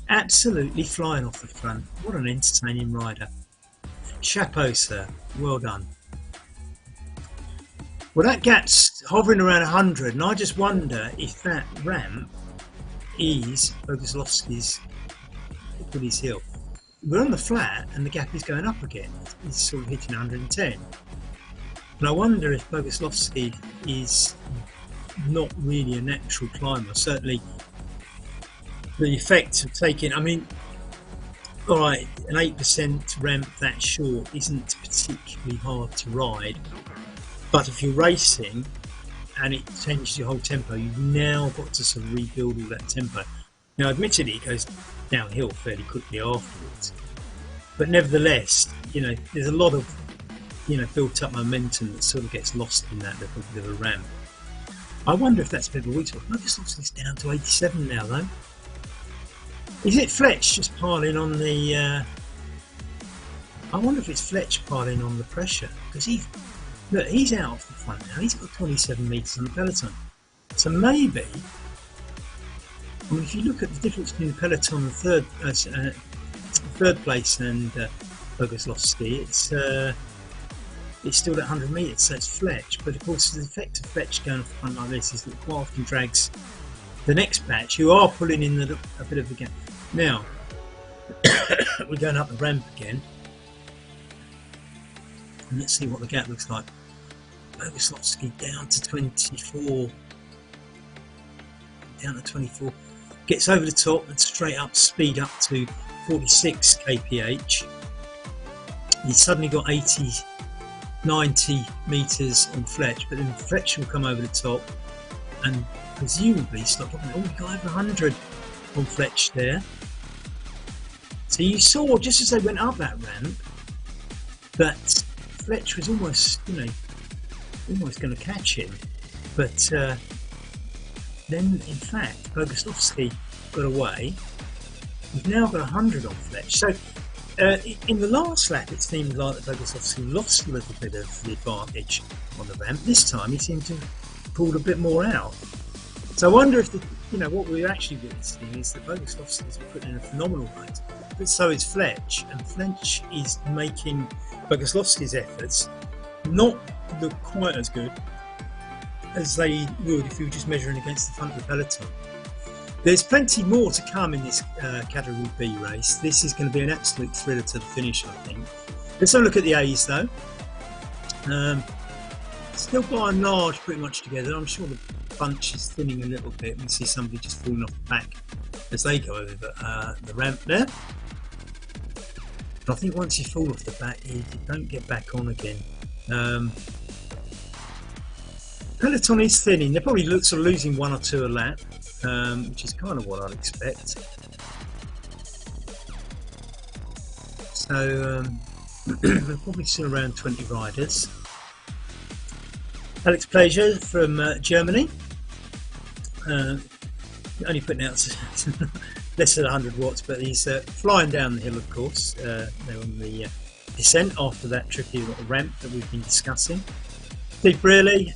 Speaker 7: Absolutely flying off the front. What an entertaining rider. Chapeau, sir. Well done. Well, that gap's hovering around 100, and I just wonder if that ramp is Boguslavski's Achilles heel. We're on the flat, and the gap is going up again. It's sort of hitting 110. And I wonder if Boguslavski is not really a natural climber. Certainly, the effect of taking, I mean, all right, an 8% ramp that short isn't particularly hard to ride. But if you're racing and it changes your whole tempo, you've now got to sort of rebuild all that tempo. Now, admittedly, it goes downhill fairly quickly afterwards. But nevertheless, you know, there's a lot of, you know, built-up momentum that sort of gets lost in that little bit of a ramp. I wonder if that's Pebble Weeks. I just lost this down to 87 now, though. Is it Fletch just piling on the... I wonder if it's Fletch piling on the pressure, because look, he's out off the front now. He's got 27 metres on the peloton. So maybe, I mean, if you look at the difference between the peloton and third place and Boguslavski, it's still at 100 metres, so it's Fletch. But of course, the effect of Fletch going off the front like this is that it quite often drags the next batch, who are pulling in a bit of a gap. Now, we're going up the ramp again. And let's see what the gap looks like. Boguslavski down to 24. Down to 24. Gets over the top and straight up, speed up to 46 kph. He's suddenly got 90 metres on Fletch, but then Fletch will come over the top and presumably stop. Oh, we got over 100 on Fletch there. So you saw, just as they went up that ramp, that Fletch was almost, you know, almost going to catch him, but then in fact Boguslavski got away. We've now got 100 on Fletch. So in the last lap it seemed like that Boguslavski lost a little bit of the advantage on the ramp. This time he seemed to have pulled a bit more out. So I wonder if you know, what we're actually witnessing is that Boguslavski is putting in a phenomenal race, but so is Fletch, and Fletch is making Boguslavski's efforts not look quite as good as they would if you were just measuring against the front of the peloton. There's plenty more to come in this Category B race. This is going to be an absolute thriller to the finish, I think. Let's have a look at the A's though. Still by and large pretty much together. I'm sure the bunch is thinning a little bit. We see somebody just falling off the back as they go over the ramp there. But I think once you fall off the back, you don't get back on again. Peloton is thinning. They're probably sort of losing one or two a lap, which is kind of what I'd expect. So we're probably still around 20 riders. Alex Pleasure from Germany, only putting out less than 100 watts, but he's flying down the hill, of course. They're on the descent after that tricky little ramp that we've been discussing. Steve Brearley,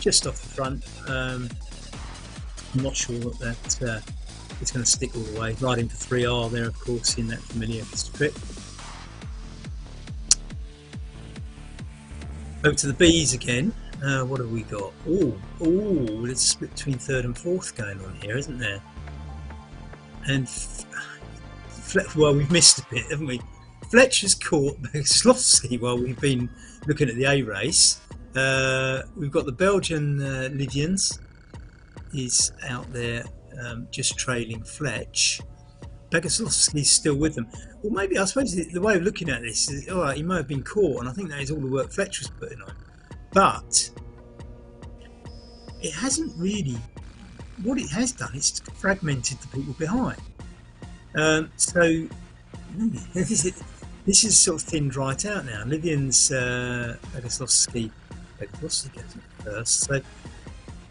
Speaker 7: just off the front. I'm not sure that it's going to stick all the way. Riding for 3R there, of course, in that familiar strip. Over to the B's again. What have we got? Oh, there's a split between third and fourth going on here, isn't there? And well, we've missed a bit, haven't we? Fletcher's caught Boguslavski while we've been looking at the A race. We've got the Belgian Livians is out there just trailing Fletch. Boguslavski's still with them. Well, maybe, I suppose the way of looking at this is, all right, he may have been caught, and I think that is all the work Fletch was putting on. But it hasn't really, what it has done is fragmented the people behind. So this is sort of thinned right out now. Livian's Boguslavski goes first. So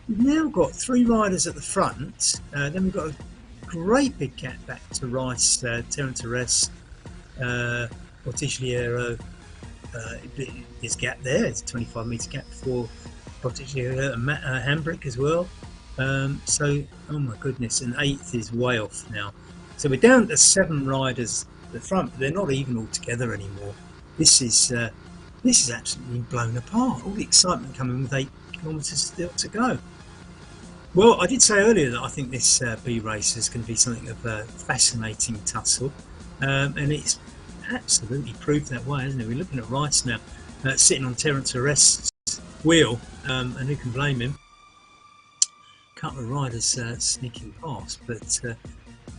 Speaker 7: We've now got 3 riders at the front. Then we've got a great big gap back to Rice, Terence Arrest, Portigliero. There's a gap there. It's a 25-metre gap for Portigliero and Hambrick as well. So, oh my goodness, and 8th is way off now. So we're down to 7 riders at the front, but they're not even all together anymore. This is absolutely blown apart. All the excitement coming with 8 kilometres still to go. Well, I did say earlier that I think this B race is going to be something of a fascinating tussle, and it's absolutely proved that way, isn't it? We're looking at Rice now, sitting on Terence Arrest's wheel, and who can blame him? A couple of riders sneaking past, but I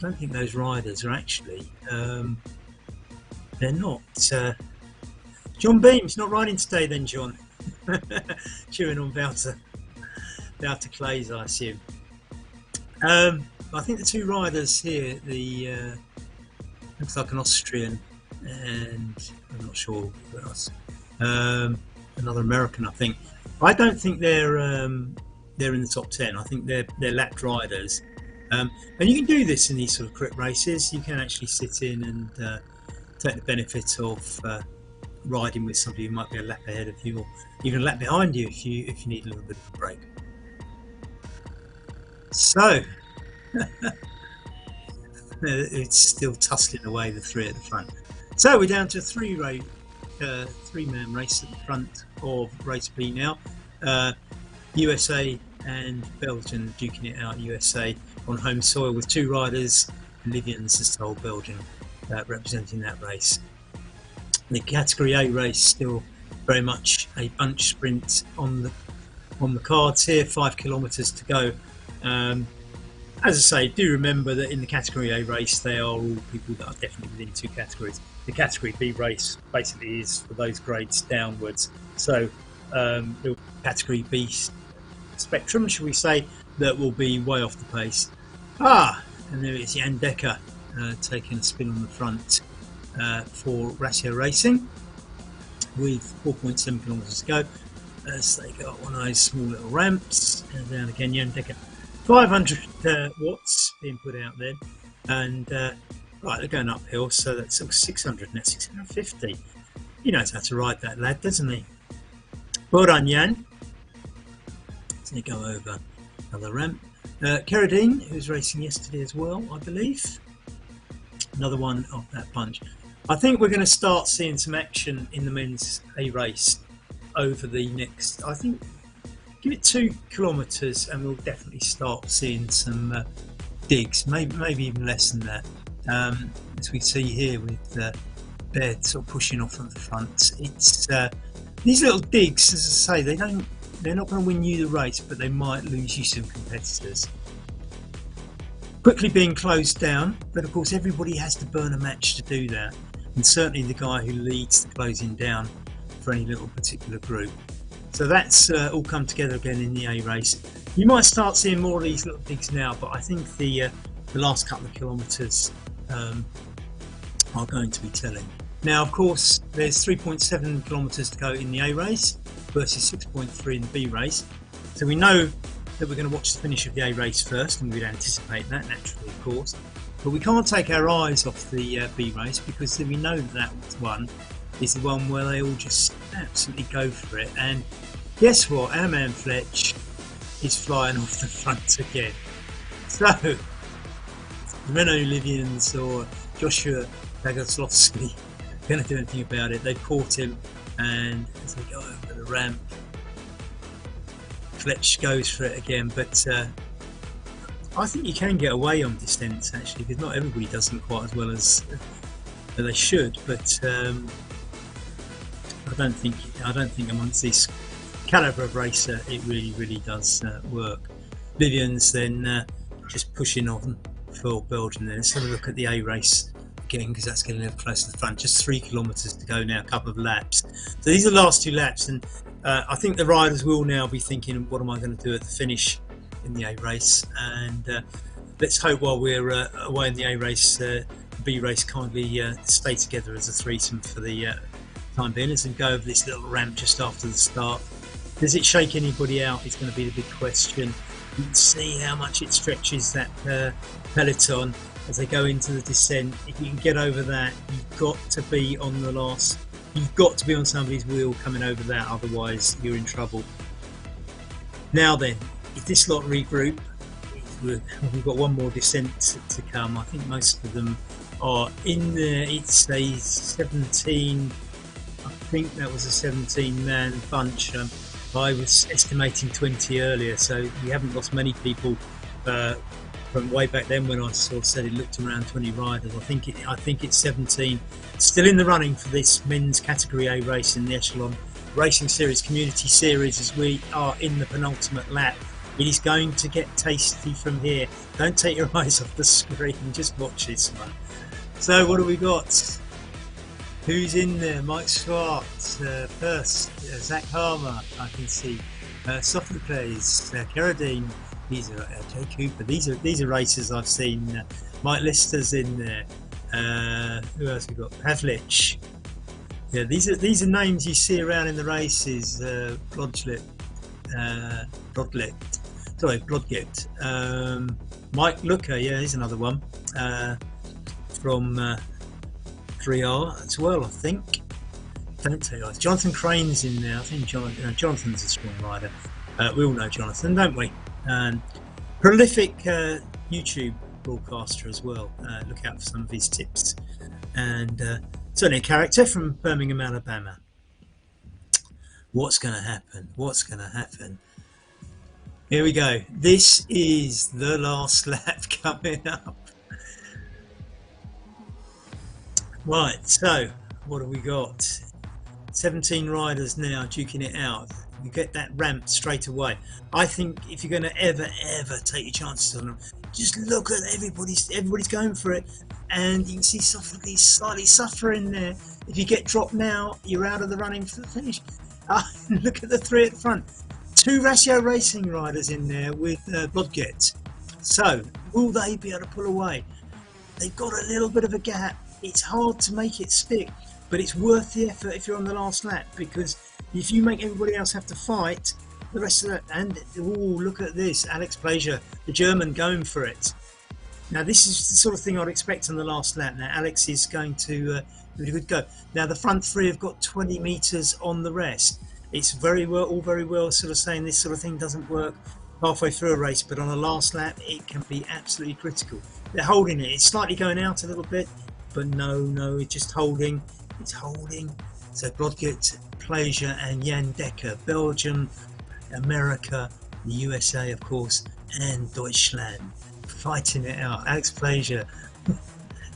Speaker 7: don't think those riders are actually. They're not. John Beam's not riding today, then, John. Chewing on Wouter Clays, I assume. I think the 2 riders here, the looks like an Austrian, and I'm not sure who else. Another American, I think. I don't think they're in the top 10. I think they're lapped riders. And you can do this in these sort of crit races. You can actually sit in and take the benefit of riding with somebody who might be a lap ahead of you, or even a lap behind you if you need a little bit of a break. So it's still tussling away, the 3 at the front. So we're down to a 3-man race at the front of race B now. USA and Belgium duking it out. USA on home soil with 2 riders, Livians as told Belgium, representing that race. The category A race still very much a bunch sprint on the cards here. 5 kilometres to go. As I say, do remember that in the category A race they are all people that are definitely within 2 categories. The category B race basically is for those grades downwards. So the category B spectrum, shall we say, that will be way off the pace. And there is Jan Dekker taking a spin on the front for Ratio Racing with 4.7 kilometres to go as they go up one of those small little ramps, and down again. Jan Dekker, 500 watts being put out then, and right, they're going uphill, so that's 600 and that's 650. He knows how to ride, that lad, doesn't he? Well done, Jan. So they go over another ramp. Keradine, who was racing yesterday as well, I believe. Another one of that bunch. I think we're going to start seeing some action in the men's A race over the next, I think, give it 2 kilometres and we'll definitely start seeing some digs, maybe even less than that. As we see here with Baird sort of pushing off at the front. It's these little digs, as I say, they're not going to win you the race, but they might lose you some competitors. Quickly being closed down, but of course everybody has to burn a match to do that, and certainly the guy who leads the closing down for any little particular group. So that's all come together again in the A race. You might start seeing more of these little digs now, but I think the last couple of kilometres are going to be telling. Now, of course, there's 3.7 kilometres to go in the A race versus 6.3 in the B race. So we know that we're going to watch the finish of the A race first, and we'd anticipate that naturally, of course. But we can't take our eyes off the B race, because we know that one is the one where they all just absolutely go for it. And guess what? Our man Fletch is flying off the front again. So Renault Livians or Joshua Bogoslavsky going to do anything about it. They caught him, and as they go over the ramp, Fletch goes for it again. But I think you can get away on distance, actually, because not everybody does them quite as well as they should. But I don't think amongst this calibre of racer it really does work. Vivian's then just pushing on for Belgium. Then let's have a look at the A race again, because that's getting a little closer to the front. Just 3 kilometres to go now, a couple of laps. So these are the last 2 laps, and I think the riders will now be thinking, what am I going to do at the finish in the A race? And let's hope while we're away in the A race, the B race kindly stay together as a threesome for the time being, as we go over this little ramp just after the start. Does it shake anybody out? Is going to be the big question. You can see how much it stretches that peloton as they go into the descent. If you can get over that, you've got to be on the last. You've got to be on somebody's wheel coming over that, otherwise you're in trouble. Now then, if this lot regroup, we've got one more descent to come. I think most of them are in there. It's a 17. I think that was a 17-man bunch. I was estimating 20 earlier, so we haven't lost many people from way back then when I sort of said it looked around 20 riders. I think it's 17. Still in the running for this men's Category A race in the Echelon Racing Series Community Series, as we are in the penultimate lap. It is going to get tasty from here. Don't take your eyes off the screen, just watch this one. So what do we got? Who's in there? Mike Schwartz, first, Zach Harmer, I can see, Sophocles, Carradine, these are Jay Cooper. These are racers I've seen. Mike Lister's in there. Who else we got? Pavlich. Yeah, these are names you see around in the races. Blodgett. Mike Looker, yeah, he's another one from 3R as well, I think. Don't tell you, Jonathan Crane's in there. I think Jonathan's a strong rider. We all know Jonathan, don't we? Prolific YouTube broadcaster as well. Look out for some of his tips. And certainly a character from Birmingham, Alabama. What's going to happen? What's going to happen? Here we go. This is the last lap coming up. Right, so what have we got? 17 riders now duking it out. You get that ramp straight away. I think if you're going to ever take your chances on them, just look at everybody's going for it, and you can see Sophocles slightly suffering there. If you get dropped now, you're out of the running for the finish. Look at the three at the front. Two Ratio Racing riders in there with Blodgett. So will they be able to pull away? They've got a little bit of a gap. It's hard to make it stick, but it's worth the effort if you're on the last lap, because if you make everybody else have to fight the rest of that, and look at this, Alex Plaisir, the German, going for it. Now this is the sort of thing I'd expect on the last lap. Now Alex is going to give it a good go. Now the front three have got 20 metres on the rest. It's all very well sort of saying this sort of thing doesn't work halfway through a race, but on a last lap it can be absolutely critical. They're holding it. It's slightly going out a little bit, but no, it's just holding. It's holding. So Blodgett, Plaisir and Jan Decker, Belgium, America, the USA of course, and Deutschland, fighting it out. Alex Plaisir,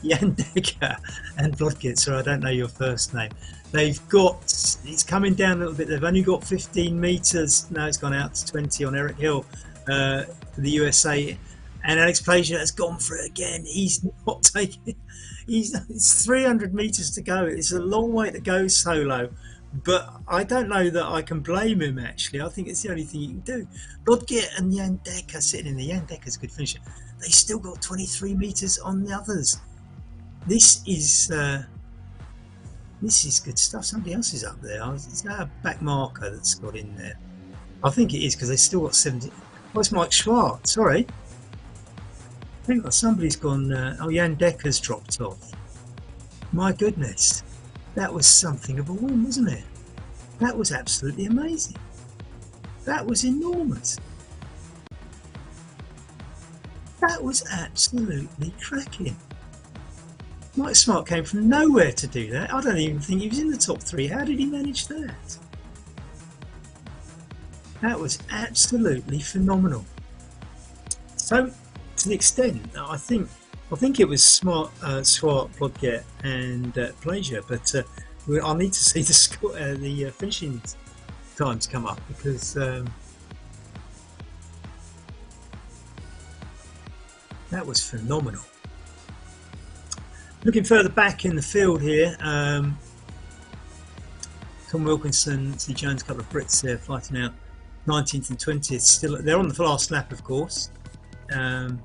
Speaker 7: Jan Decker and Blodgett, so I don't know your first name. They've got, it's coming down a little bit. They've only got 15 metres. Now it's gone out to 20 on Eric Hill for the USA. And Alex Plaisir has gone for it again. He's not taking it. It's 300 metres to go. It's a long way to go solo. But I don't know that I can blame him, actually. I think it's the only thing you can do. Blodgett and Jan Decker sitting in there. Jan Decker's a good finisher. They still got 23 metres on the others. This is good stuff. Somebody else is up there. Is that a back marker that's got in there? I think it is, because they still got 70. Oh, it's Mike Schwartz. Sorry. I think that somebody's gone. Jan Decker's dropped off. My goodness. That was something of a win, wasn't it? That was absolutely amazing. That was enormous. That was absolutely cracking. Mike Smart came from nowhere to do that. I don't even think he was in the top three. How did he manage that? That was absolutely phenomenal. So, to the extent that I think it was Swart, Blodgett and Plaisir, but I'll need to see the finishing times come up, because that was phenomenal. Looking further back in the field here, Tom Wilkinson, C. Jones, a couple of Brits there fighting out 19th and 20th. Still, they're on the last lap, of course. We've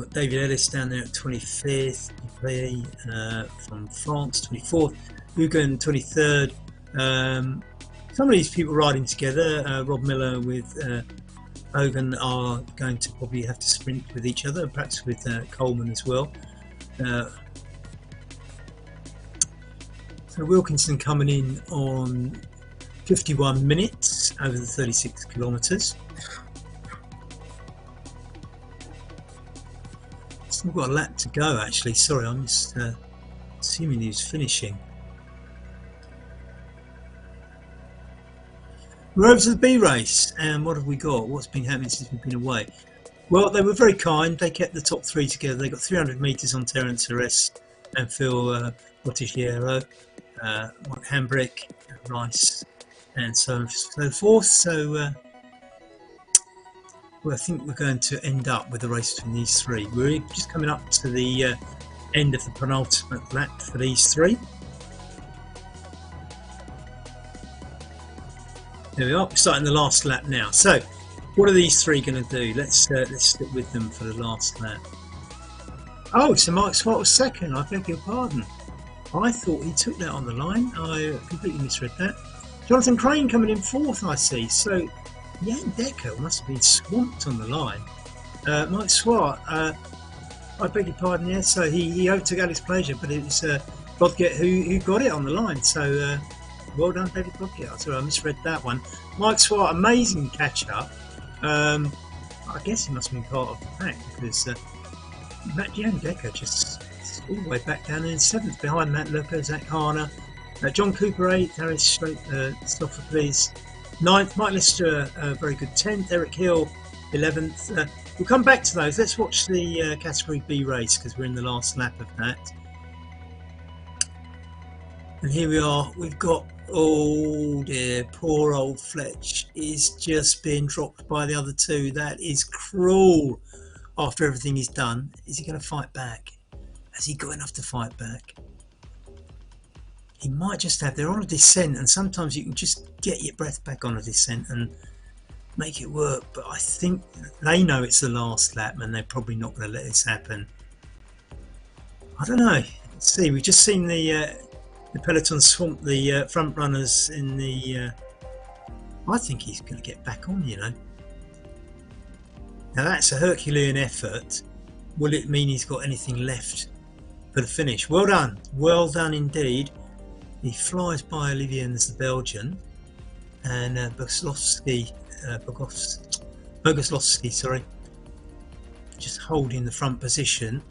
Speaker 7: got David Ellis down there at 25th, from France, 24th, Hugen 23rd, some of these people riding together. Rob Miller with Hogan are going to probably have to sprint with each other, perhaps with Coleman as well. So Wilkinson coming in on 51 minutes over the 36 kilometres. Still got a lap to go actually, sorry, I'm just assuming he was finishing. We're over to the B race, and what have we got? What's been happening since we've been away? Well, they were very kind, they kept the top three together. They got 300 metres on Terence Arrest and Phil Bottigiero, Mike Hambrick, Rice, and so on and so forth. So well, I think we're going to end up with a race between these three. We're just coming up to the end of the penultimate lap for these three. There we are. We're starting the last lap now. So, what are these three going to do? Let's stick with them for the last lap. Oh, so Mike Swart was second. I beg your pardon. I thought he took that on the line. I completely misread that. Jonathan Crane coming in fourth, I see. So, Jan Dekker must have been swamped on the line. Mike Swart, I beg your pardon, yeah. So he overtook Alex Pleasure, but it was Bodgett who got it on the line. So well done, David Bodgett. Sorry, I misread that one. Mike Swart, amazing catch up. I guess he must have been part of the pack because Jan Dekker just all the way back down in seventh behind Matt Looker, Zach Harner, John Cooper 8th, Harris Stoffer please. 9th, Mike Lister, very good 10th, Eric Hill 11th. We'll come back to those. Let's watch the category B race because we're in the last lap of that. And here we are. We've got, oh dear, poor old Fletch is just being dropped by the other two. That is cruel after everything he's done. Is he going to fight back? Has he got enough to fight back? He might just have. They're on a descent, and sometimes you can just get your breath back on a descent and make it work. But I think they know it's the last lap, and they're probably not going to let this happen. I don't know. Let's see. We've just seen the peloton swamp the front runners in the. I think he's going to get back on. You know. Now that's a Herculean effort. Will it mean he's got anything left for the finish? Well done indeed. He flies by Olivians, the Belgian, and Bogoslovsky, sorry, just holding the front position.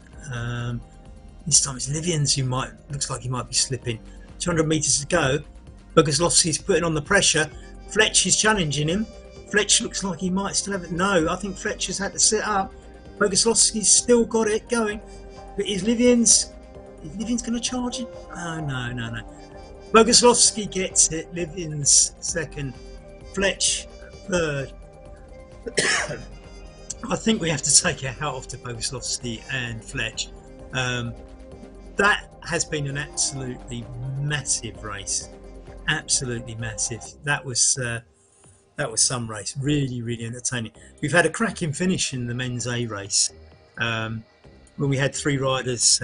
Speaker 7: This time it's Livians who looks like he might be slipping. 200 metres to go. Bogoslovsky's putting on the pressure. Fletch is challenging him. Fletch looks like he might still have it. No, I think Fletch has had to sit up. Bogoslovsky's still got it going. But is Livians going to charge him? Oh, no. Bogoslovsky gets it. Livians second. Fletch third. I think we have to take our hat off to Bogoslovsky and Fletch. That has been an absolutely massive race. Absolutely massive. That was some race. Really, really entertaining. We've had a cracking finish in the men's A race when we had three riders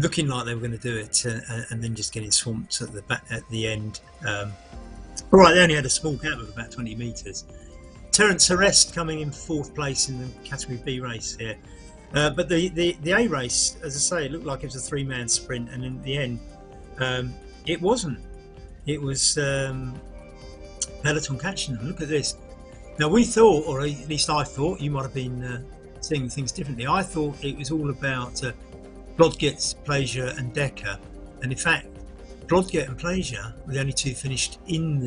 Speaker 7: looking like they were going to do it and then just getting swamped at the end. All right, they only had a small gap of about 20 metres. Terence Arrest coming in fourth place in the category B race here. But the A race, as I say, it looked like it was a three-man sprint, and in the end, it wasn't. It was peloton catching them. Look at this. Now we thought, or at least I thought, you might have been seeing things differently. I thought it was all about Blodgett, Pleasure, and Dekker, and in fact, Blodgett and Pleasure were the only two finished on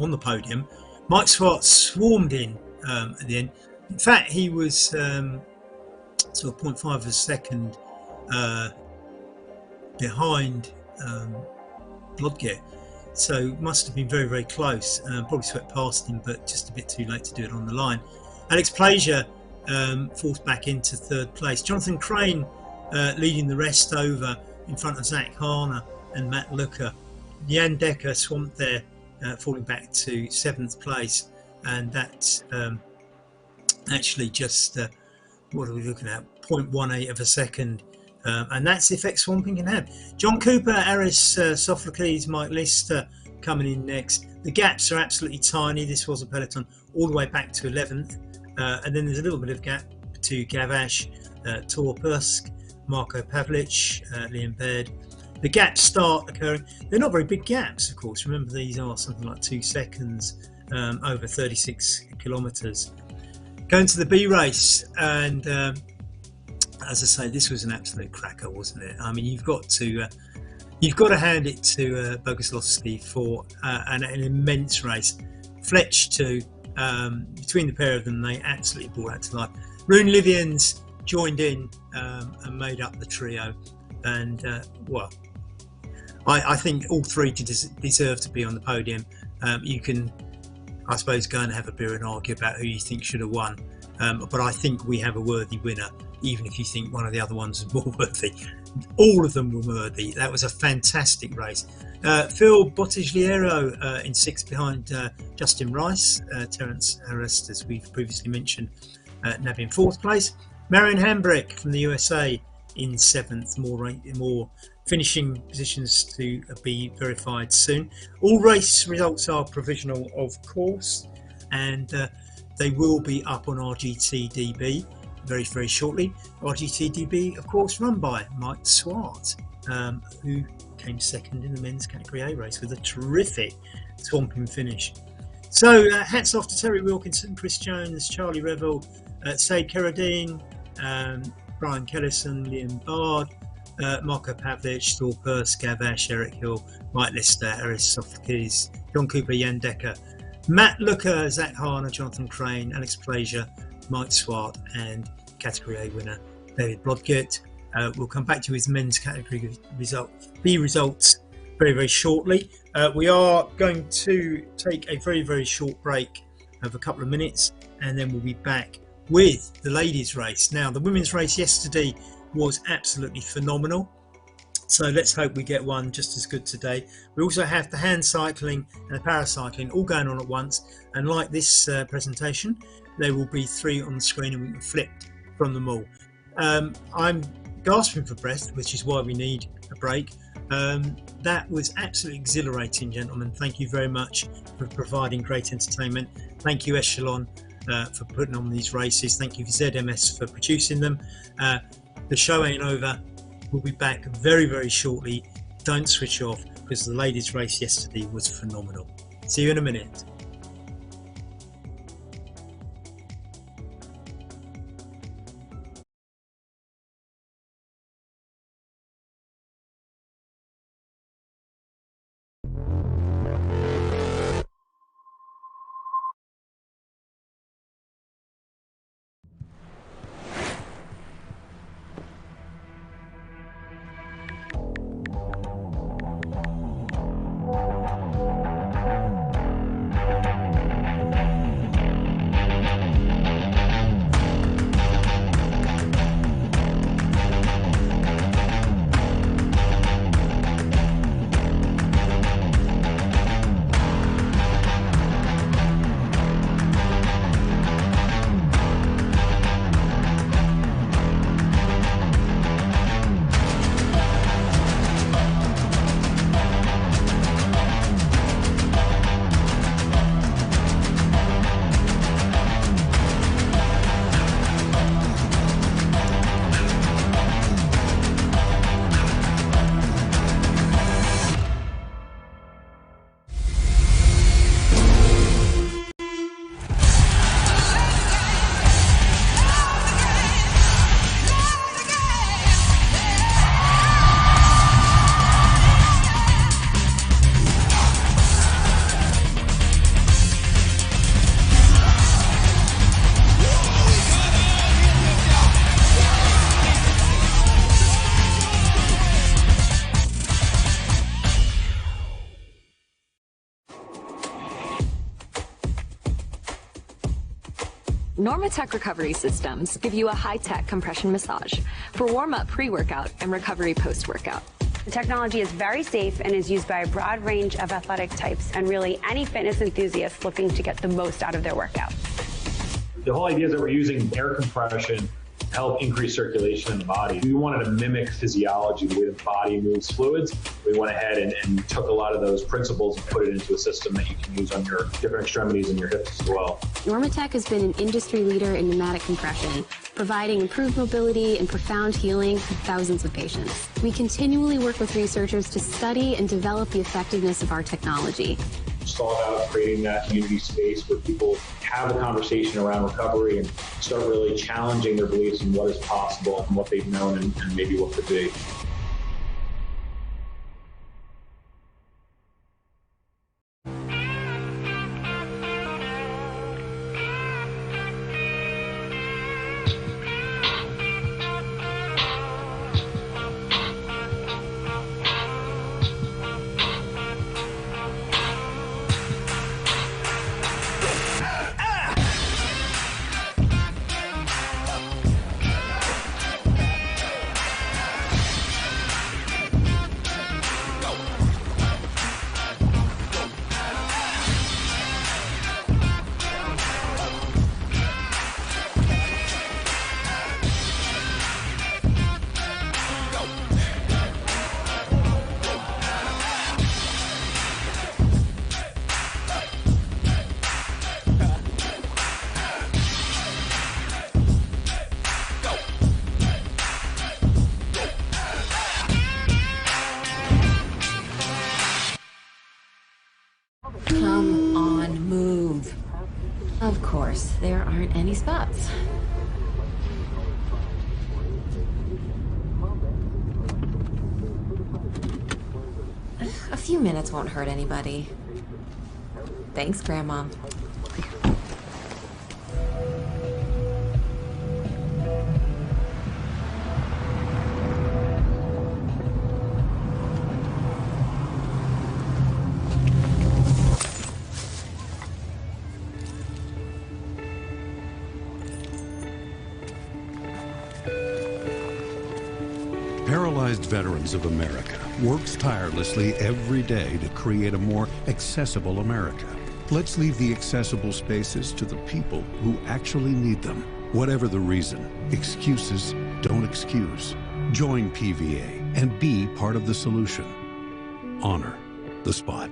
Speaker 7: the podium. Mike Swart swarmed in at the end. In fact, he was sort of 0.5 of a second behind Blodgett, so must have been very, very close. Probably swept past him, but just a bit too late to do it on the line. Alex Pleasure falls back into third place. Jonathan Crane leading the rest over in front of Zach Harner and Matt Looker. Jan Dekker swamped there, falling back to 7th place, and that's actually just what are we looking at? 0.18 of a second And that's the effect swamping can have. John Cooper, Aris Sophocles, Mike Lister coming in next. The gaps are absolutely tiny. This was a peloton all the way back to 11th. And then there's a little bit of gap to Gavash, Tor Persk, Marko Pavlic, Liam Baird. The gaps start occurring. They're not very big gaps, of course. Remember, these are something like 2 seconds over 36 kilometres. Going to the B race, and as I say, this was an absolute cracker, wasn't it? I mean, you've got to hand it to Boguslavski for an immense race. Fletch too. Between the pair of them, they absolutely brought that to life. Rune Livians joined in and made up the trio, and well, I think all three deserve to be on the podium. You can, I suppose, go and have a beer and argue about who you think should have won, but I think we have a worthy winner, even if you think one of the other ones was more worthy. All of them were worthy. That was a fantastic race. Phil Bottigliero in 6th behind Justin Rice. Terence Arrest, as we've previously mentioned, now in 4th place. Marion Hambrick from the USA in 7th. More finishing positions to be verified soon. All race results are provisional, of course, and they will be up on RGTDB very, very shortly. RGTDB, of course, run by Mike Swart, who came second in the men's category A race with a terrific swamping finish. So hats off to Terry Wilkinson, Chris Jones, Charlie Revel, Said Carradine, Brian Kellison, Liam Bard, Marko Pavlic, Thor Persk, Gavash, Eric Hill, Mike Lister, Aris Sophocles, John Cooper, Jan Decker, Matt Looker, Zach Harner, Jonathan Crane, Alex Plazier, Mike Swart, and category A winner David Blodgett. We'll come back to his men's category results very, very shortly. We are going to take a very, very short break of a couple of minutes, and then we'll be back with the ladies' race. Now, the women's race yesterday was absolutely phenomenal, so let's hope we get one just as good today. We also have the hand cycling and the paracycling all going on at once, and like this presentation, there will be 3 on the screen and we can flip from them all. I'm gasping for breath, which is why we need a break. That was absolutely exhilarating, gentlemen. Thank you very much for providing great entertainment. Thank you, Echelon, for putting on these races. Thank you, ZMS, for producing them. The show ain't over. We'll be back very, very shortly. Don't switch off, because the ladies' race yesterday was phenomenal. See you in a minute.
Speaker 1: Normatec recovery systems give you a high-tech compression massage for warm-up pre-workout and recovery post-workout.
Speaker 2: The technology is very safe and is used by a broad range of athletic types and really any fitness enthusiast looking to get the most out of their workout.
Speaker 3: The whole idea is that we're using air compression to help increase circulation in the body. We wanted to mimic physiology, the way the body moves fluids. We went ahead and took a lot of those principles and put it into a system that you can use on your different extremities and your hips as well.
Speaker 4: Normatec has been an industry leader in pneumatic compression, providing improved mobility and profound healing for thousands of patients. We continually work with researchers to study and develop the effectiveness of our technology.
Speaker 3: It's all about creating that community space where people have a conversation around recovery and start really challenging their beliefs in what is possible and what they've known and maybe what could be.
Speaker 5: Come on, move. Of course, there aren't any spots. A few minutes won't hurt anybody. Thanks, Grandma.
Speaker 6: Paralyzed Veterans of America works tirelessly every day to create a more accessible America. Let's leave the accessible spaces to the people who actually need them. Whatever the reason, excuses don't excuse. Join PVA and be part of the solution. Honor the spot.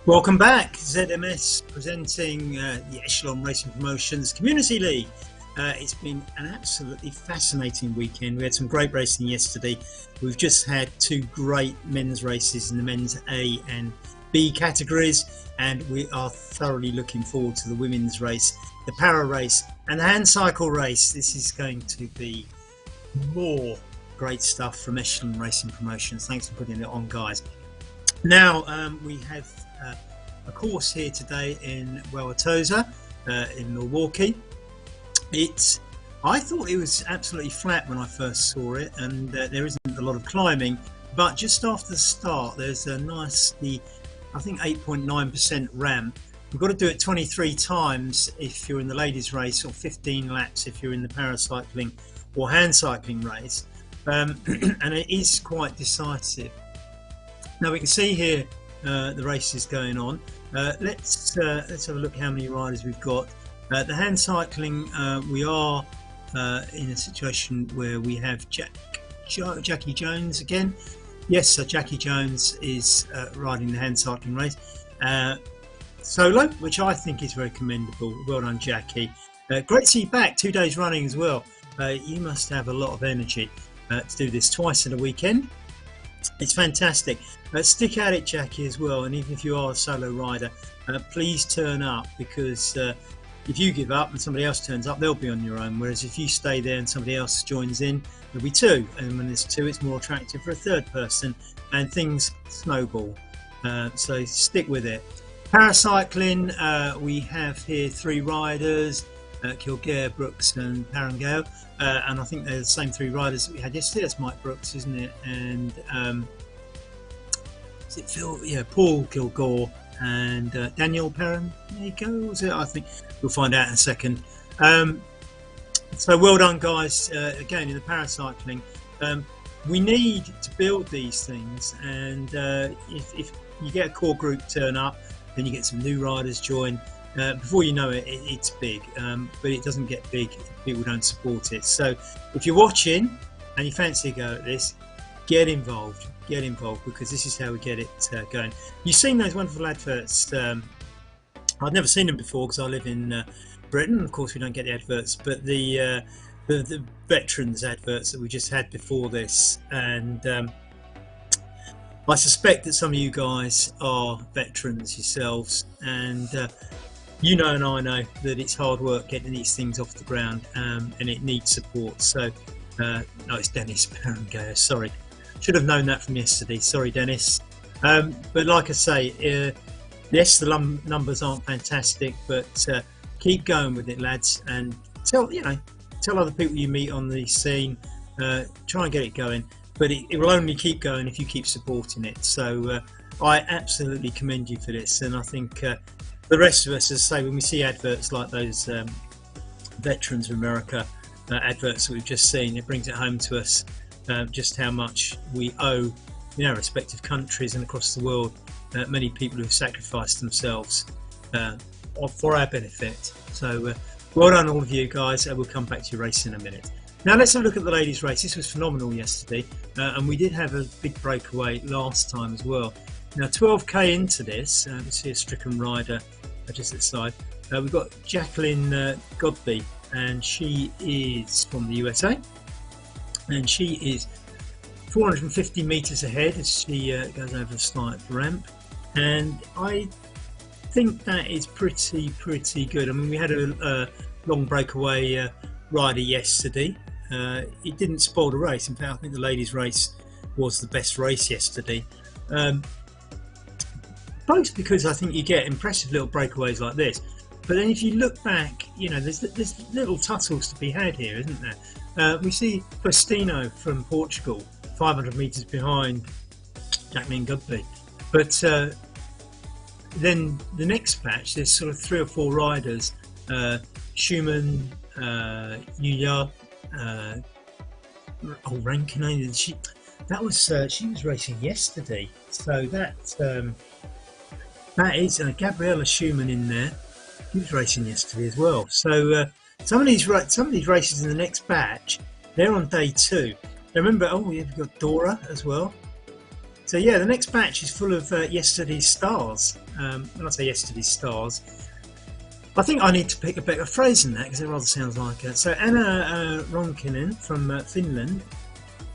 Speaker 7: Welcome back. ZMS presenting the Echelon Racing Promotions Community League. It's been an absolutely fascinating weekend. We had some great racing yesterday. We've just had two great men's races in the men's A and B categories, and we are thoroughly looking forward to the women's race, the para race and the hand cycle race. This is going to be more great stuff from Echelon Racing Promotions. Thanks for putting it on, guys. Now we have a course here today in Wauwatosa in Milwaukee. I thought it was absolutely flat when I first saw it, and there isn't a lot of climbing, but just after the start there's a nice, I think 8.9% ramp. We've got to do it 23 times if you're in the ladies race, or 15 laps if you're in the paracycling or hand cycling race, and it is quite decisive. Now we can see here the race is going on. Let's have a look how many riders we've got. The hand cycling, we are in a situation where we have Jackie Jones again. Yes, so Jackie Jones is riding the hand cycling race solo, which I think is very commendable. Well done, Jackie. Great to see you back 2 days running as well. You must have a lot of energy to do this twice in a weekend. It's fantastic. Stick at it, Jackie, as well. And even if you are a solo rider, please turn up, because if you give up and somebody else turns up, they'll be on your own. Whereas if you stay there and somebody else joins in, there'll be two. And when there's two, it's more attractive for a third person, and things snowball. So stick with it. Paracycling, we have here 3 riders, Kilgare, Brooks and Parangale. And I think they're the same 3 riders that we had yesterday. That's Mike Brooks, isn't it? And is it Phil? Yeah, Paul Kilgore and Daniel Parangale, was it? I think we'll find out in a second. So well done, guys. Again, in the paracycling, we need to build these things, and if you get a core group turn up, then you get some new riders join. Before you know it, it's big, but it doesn't get big if people don't support it. So if you're watching and you fancy a go at this, get involved, because this is how we get it going. You've seen those wonderful adverts. I've never seen them before because I live in Britain. Of course, we don't get the adverts, but the veterans adverts that we just had before this, and I suspect that some of you guys are veterans yourselves, and you know and I know that it's hard work getting these things off the ground, and it needs support. So no, it's Dennis Parangale, sorry, should have known that from yesterday. Sorry, Dennis. But like I say, yes, the numbers aren't fantastic, but keep going with it, lads, and tell other people you meet on the scene. Try and get it going, but it will only keep going if you keep supporting it. So I absolutely commend you for this, and I think the rest of us, as I say, when we see adverts like those Veterans of America adverts that we've just seen, it brings it home to us just how much we owe in our respective countries and across the world. Many people who have sacrificed themselves for our benefit. So well done, all of you guys. We'll come back to your race in a minute. Now let's have a look at the ladies' race. This was phenomenal yesterday, and we did have a big breakaway last time as well. Now 12k into this, we see a Stricken rider just at the side. We've got Jacqueline Godby, and she is from the USA, and she is 450 meters ahead as she goes over the slight ramp, and I think that is pretty good. I mean, we had a long breakaway rider yesterday. It didn't spoil the race. In fact, I think the ladies' race was the best race yesterday. Both because I think you get impressive little breakaways like this, but then if you look back, you know, there's little tussles to be had here, isn't there? We see Faustino from Portugal 500 meters behind Jacqueline Godby, but then the next batch there's sort of 3 or 4 riders, Schumann, Yuya, Rankinen. She was racing yesterday, so that is Gabriella Schumann in there. She was racing yesterday as well. So some of these races in the next batch, they're on day 2. Remember, we've got Dora as well. So yeah, the next batch is full of yesterday's stars. When I say yesterday's stars, I think I need to pick a better phrase than that because it rather sounds like it. So Anna Ronkinen from Finland,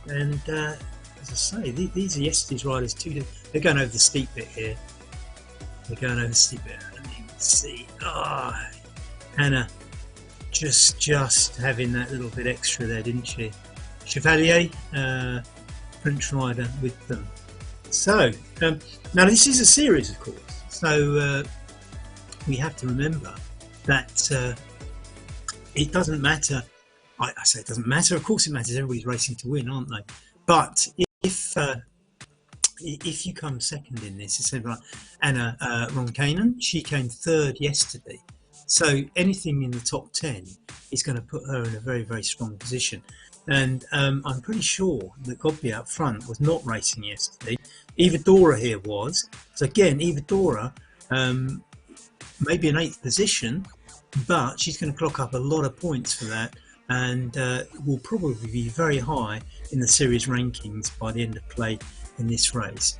Speaker 7: and as I say, these are yesterday's riders too. They're going over the steep bit here. They're going over the steep bit. Let me see. Anna just having that little bit extra there, didn't she? Chevalier, French rider with them. So now this is a series, of course. So we have to remember that it doesn't matter. I say it doesn't matter. Of course it matters. Everybody's racing to win, aren't they? But if you come second in this, it's like Anna Ronkainen, she came 3rd yesterday. So anything in the top 10 is going to put her in a very strong position. And I'm pretty sure that Godby out front was not racing yesterday. Eva Dora here was. So again, Eva Dora, maybe an 8th position, but she's going to clock up a lot of points for that, and will probably be very high in the series rankings by the end of play in this race.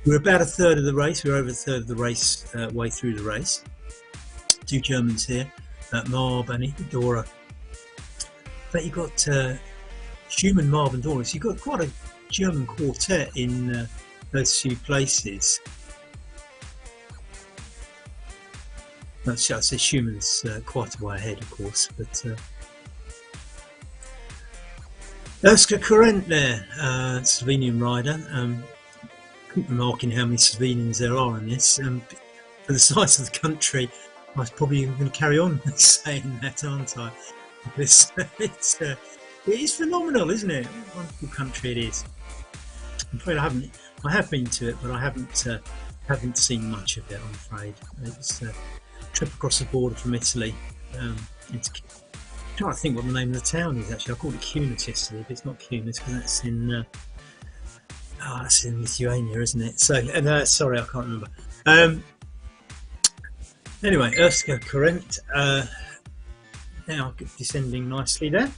Speaker 7: We're about 1/3 of the race. We're over 1/3 of the race way through the race. 2 Germans here, Marb and Eva Dora. But you've got Schumann, Marb and Dora. So you've got quite German quartet in those few places. I say Schumann's quite a way ahead, of course, but Erska Kurent there, Slovenian rider. Remarking how many Slovenians there are in this. For the size of the country, I was probably going to carry on saying that, aren't I? Because it is phenomenal, isn't it? What a wonderful country it is. I'm afraid I have been to it, but I haven't seen much of it, I'm afraid. It's a trip across the border from Italy. I'm trying to think what the name of the town is actually. I called it Kunas yesterday, but it's not Kunas because that's in that's in Lithuania, isn't it? So sorry, I can't remember. Anyway, Erska Kurent now descending nicely there.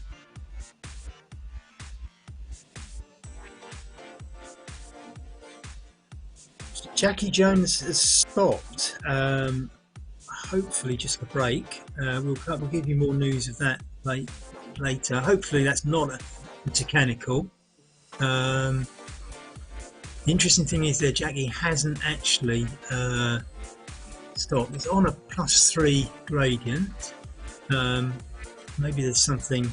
Speaker 7: Jackie Jones has stopped. Hopefully just a break. We'll give you more news of that later. Hopefully that's not a mechanical. The interesting thing is that Jackie hasn't actually stopped. It's on a +3 gradient. Maybe there's something.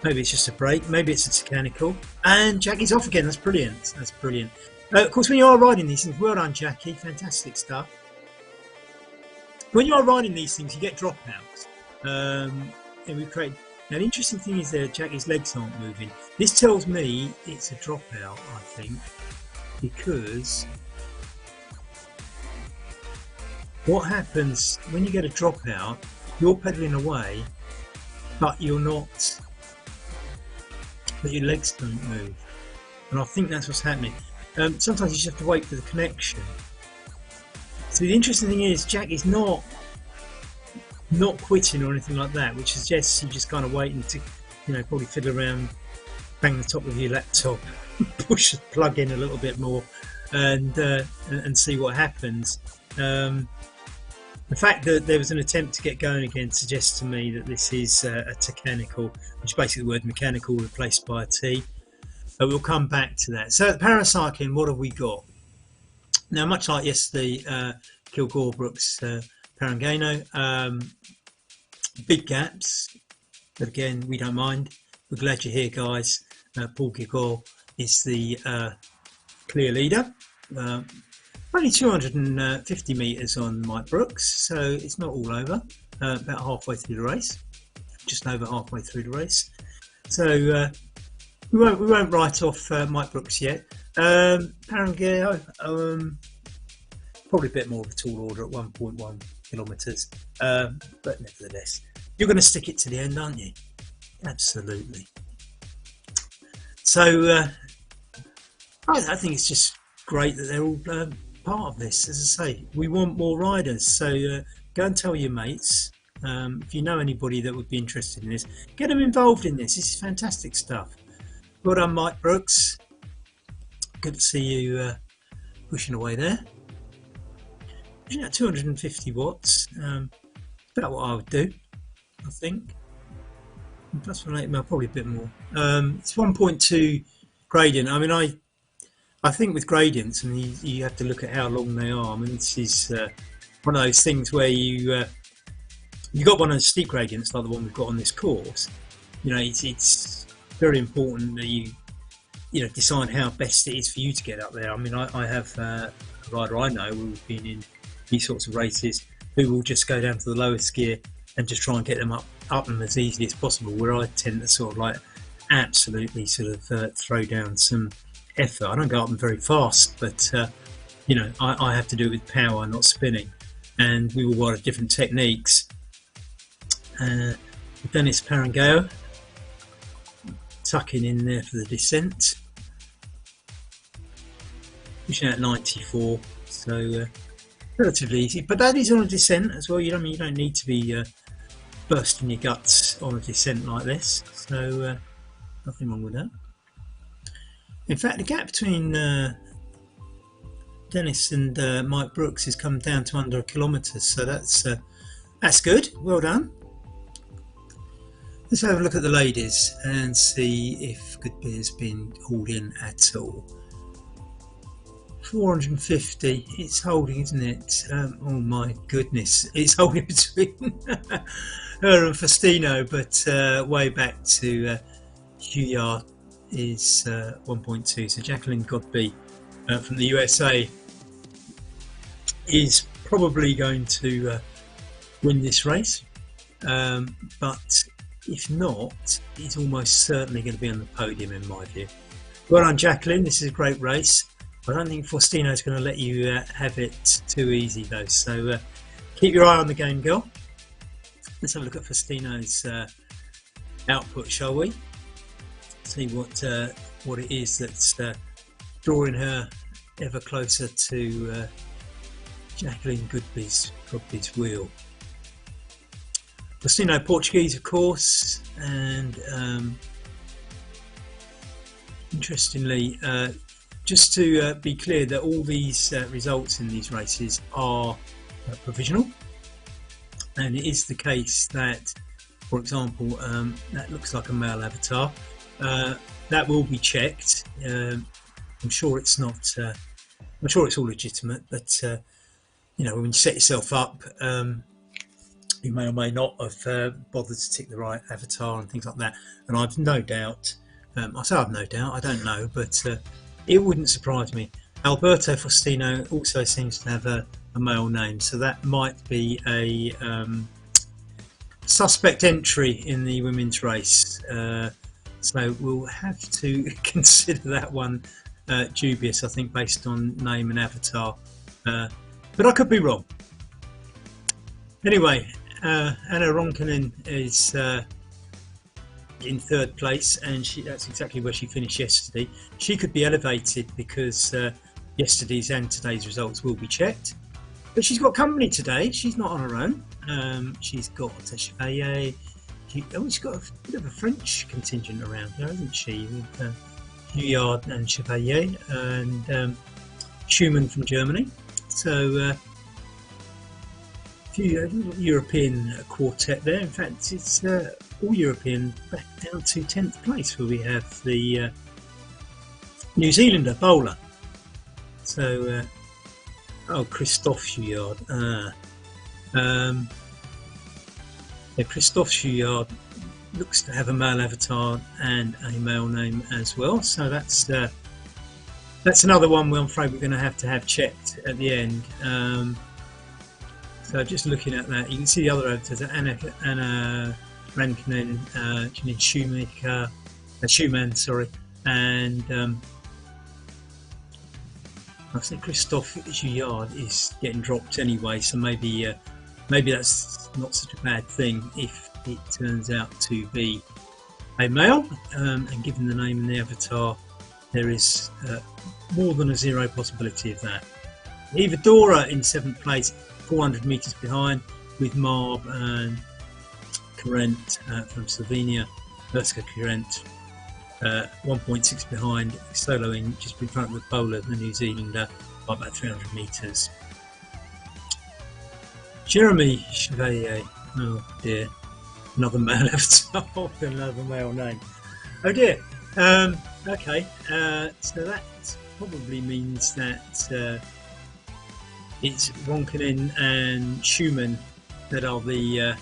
Speaker 7: Maybe it's just a break. Maybe it's a mechanical. And Jackie's off again. That's brilliant. That's brilliant. Of course, when you are riding these things, well done, Jackie. Fantastic stuff. When you are riding these things, you get dropouts. And we've created. Now, the interesting thing is that Jackie's legs aren't moving. This tells me it's a dropout, I think, because what happens when you get a dropout, you're pedaling away, but you're not. But your legs don't move, and I think that's what's happening. Sometimes you just have to wait for the connection. So the interesting thing is, Jack is not quitting or anything like that, which suggests you're just kind of waiting to, probably fiddle around, bang the top of your laptop, push the plug in a little bit more, and see what happens. The fact that there was an attempt to get going again suggests to me that this is a mechanical, which is basically the word mechanical replaced by a T. But we'll come back to that. So at paracycling, what have we got? Now, much like yesterday, Kilgore Brooks Parangano, big gaps, but again, we don't mind. We're glad you're here, guys. Paul Kilgore is the clear leader. Only 250 metres on Mike Brooks, so it's not all over. About halfway through the race, just over halfway through the race. So we won't write off Mike Brooks yet. Parangano, probably a bit more of a tall order at 1.1 kilometres, but nevertheless, you're going to stick it to the end, aren't you? Absolutely. So I think it's just great that they're all part of this. As I say, we want more riders, so go and tell your mates. If you know anybody that would be interested in this, get them involved in this. This is fantastic stuff. Well done, Mike Brooks. Good to see you pushing away there. Pushing at 250 watts. About what I would do, I think. Plus 1.8 mil, probably a bit more. It's 1.2 gradient. I mean, I think with gradients, and you have to look at how long they are. I mean, this is one of those things where you got one of the steep gradients like the one we've got on this course. It's very important that you decide how best it is for you to get up there. I mean, I have a rider I know who's been in these sorts of races who will just go down to the lowest gear and just try and get them up them as easily as possible, where I tend to sort of like absolutely sort of throw down some effort. I don't go up them very fast, but I have to do it with power, not spinning, and we will ride different techniques. Dennis Parangao tucking in there for the descent, pushing out 94, so relatively easy, but that is on a descent as well. You don't need to be bursting your guts on a descent like this, so nothing wrong with that. In fact, the gap between Dennis and Mike Brooks has come down to under a kilometre, so that's good. Well done. Let's have a look at the ladies and see if Goodby has been hauled in at all. 450, it's holding, isn't it? Oh my goodness, it's holding between her and Faustino, but way back to Huyard is 1.2. So Jacqueline Godby from the USA is probably going to win this race, but if not, he's almost certainly going to be on the podium in my view. Well done, Jacqueline. This is a great race. I don't think Faustino is going to let you have it too easy though, so keep your eye on the game, girl. Let's have a look at Faustino's output, shall we? See what it is that's drawing her ever closer to Jacqueline Godby's wheel. Faustino Portuguese, of course, and interestingly, just to be clear that all these results in these races are provisional, and it is the case that, for example, that looks like a male avatar. That will be checked. I'm sure it's not. I'm sure it's all legitimate, but you know, when you set yourself up, you may or may not have bothered to tick the right avatar and things like that. And I've no doubt. I say I've no doubt. I don't know, but it wouldn't surprise me. Alberto Faustino also seems to have a male name, so that might be a suspect entry in the women's race. So we'll have to consider that one dubious, I think, based on name and avatar. But I could be wrong. Anyway, Anna Ronkanen is in third place, and that's exactly where she finished yesterday. She could be elevated because yesterday's and today's results will be checked. But she's got company today. She's not on her own. She's got Chevalier. She's got a bit of a French contingent around her, hasn't she? With Huyard and Chevalier and Schumann from Germany. So European quartet there. In fact, it's all European, back down to 10th place, where we have the New Zealander bowler. So, Christophe Huyard. Christophe Huyard looks to have a male avatar and a male name as well. So that's another one I'm afraid we're going to have checked at the end. So just looking at that, you can see the other avatars: Anna Rankanen, Janine Schumann, sorry, and I think Christophe Huyard is getting dropped anyway. So maybe that's not such a bad thing if it turns out to be a male. And given the name and the avatar, there is more than a zero possibility of that. Eva Dora in 7th place, 400 metres behind, with Marb and Current from Slovenia. Urska Current 1.6 behind, soloing just in front of the bowler, the New Zealander, by about 300 metres. Jeremy Chevalier, oh dear, another male avatar with another male name. Oh dear. Okay, so that probably means that it's Ronkanen and Schumann that are the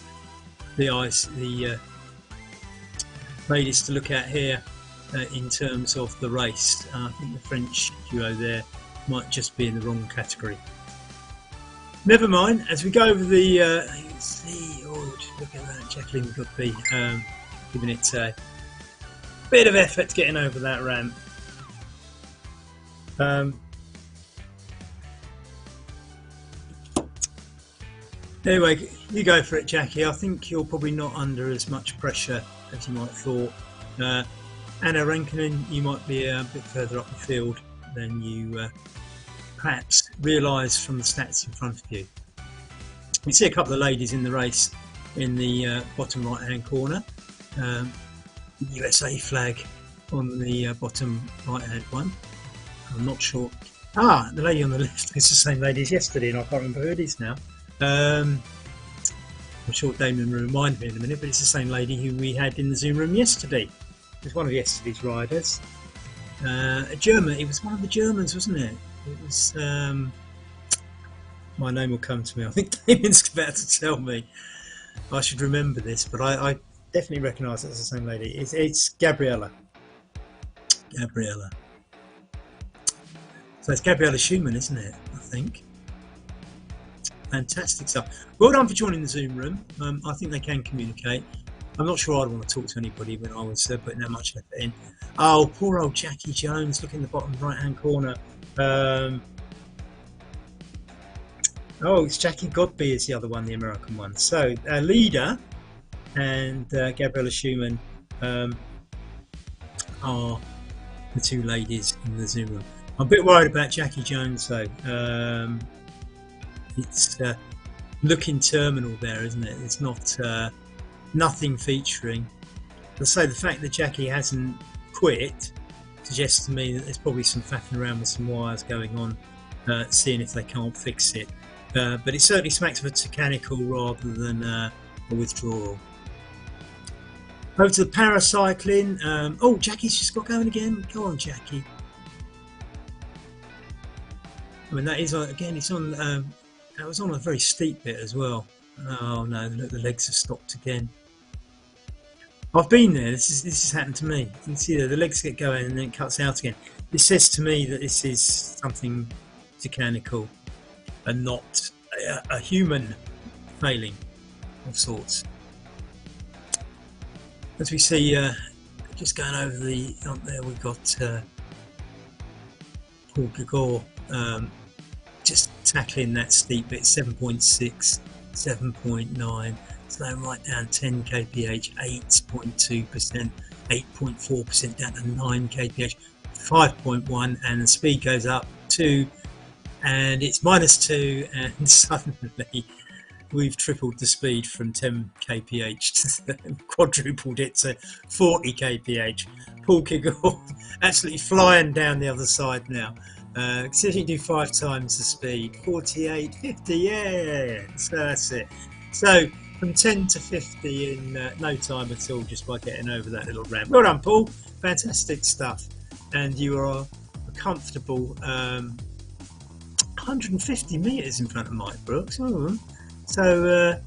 Speaker 7: ladies to look at here in terms of the race. I think the French duo there might just be in the wrong category. Never mind. As we go over the, you can see. Oh, just look at that, Jacqueline Godby giving it a bit of effort getting over that ramp. Anyway, you go for it, Jackie. I think you're probably not under as much pressure as you might have thought. Anna Rankanen, you might be a bit further up the field than you perhaps realise from the stats in front of you. We see a couple of ladies in the race in the bottom right hand corner. The USA flag on the bottom right hand one. I'm not sure. The lady on the left is the same lady as yesterday, and I can't remember who it is now. I'm sure Damien will remind me in a minute, but it's the same lady who we had in the Zoom room yesterday. It was one of yesterday's riders. A German. It was one of the Germans, wasn't it? It was. My name will come to me. I think Damien's about to tell me. I should remember this, but I definitely recognise it's the same lady. It's Gabriella. Gabriella. So it's Gabriella Schumann, isn't it? I think. Fantastic stuff. Well done for joining the Zoom room. I think they can communicate. I'm not sure I'd want to talk to anybody when I was putting that much effort in. Oh, poor old Jackie Jones. Look in the bottom right-hand corner. Oh, it's Jackie Godby is the other one, the American one. So, Leader and Gabriella Schumann are the two ladies in the Zoom room. I'm a bit worried about Jackie Jones, though. It's looking terminal there, isn't it? It's not nothing featuring. Let's say the fact that Jackie hasn't quit suggests to me that there's probably some faffing around with some wires going on, seeing if they can't fix it. But it certainly smacks of a mechanical rather than a withdrawal. Over to the paracycling. Oh, Jackie's just got going again. Go on, Jackie. I mean, that is again. It's on. That was on a very steep bit as well. Oh no, look, the legs have stopped again. I've been there. This has happened to me. You can see there, the legs get going and then it cuts out again. This says to me that this is something mechanical and not a human failing of sorts. As we see, just going over the up there, we've got Paul Gagor just tackling that steep bit. 7.6, 7.9, slow right down 10 kph, 8.2%, 8.4% down to 9 kph, 5.1, and the speed goes up 2, and it's -2, and suddenly we've tripled the speed from 10 kph to quadrupled it to 40 kph. Paul Gagor absolutely flying down the other side now. See if you can do 5 times the speed. 48, 50, yeah, so that's it. So from 10 to 50 in no time at all, just by getting over that little ramp. Well done, Paul, fantastic stuff. And you are a comfortable 150 metres in front of Mike Brooks. So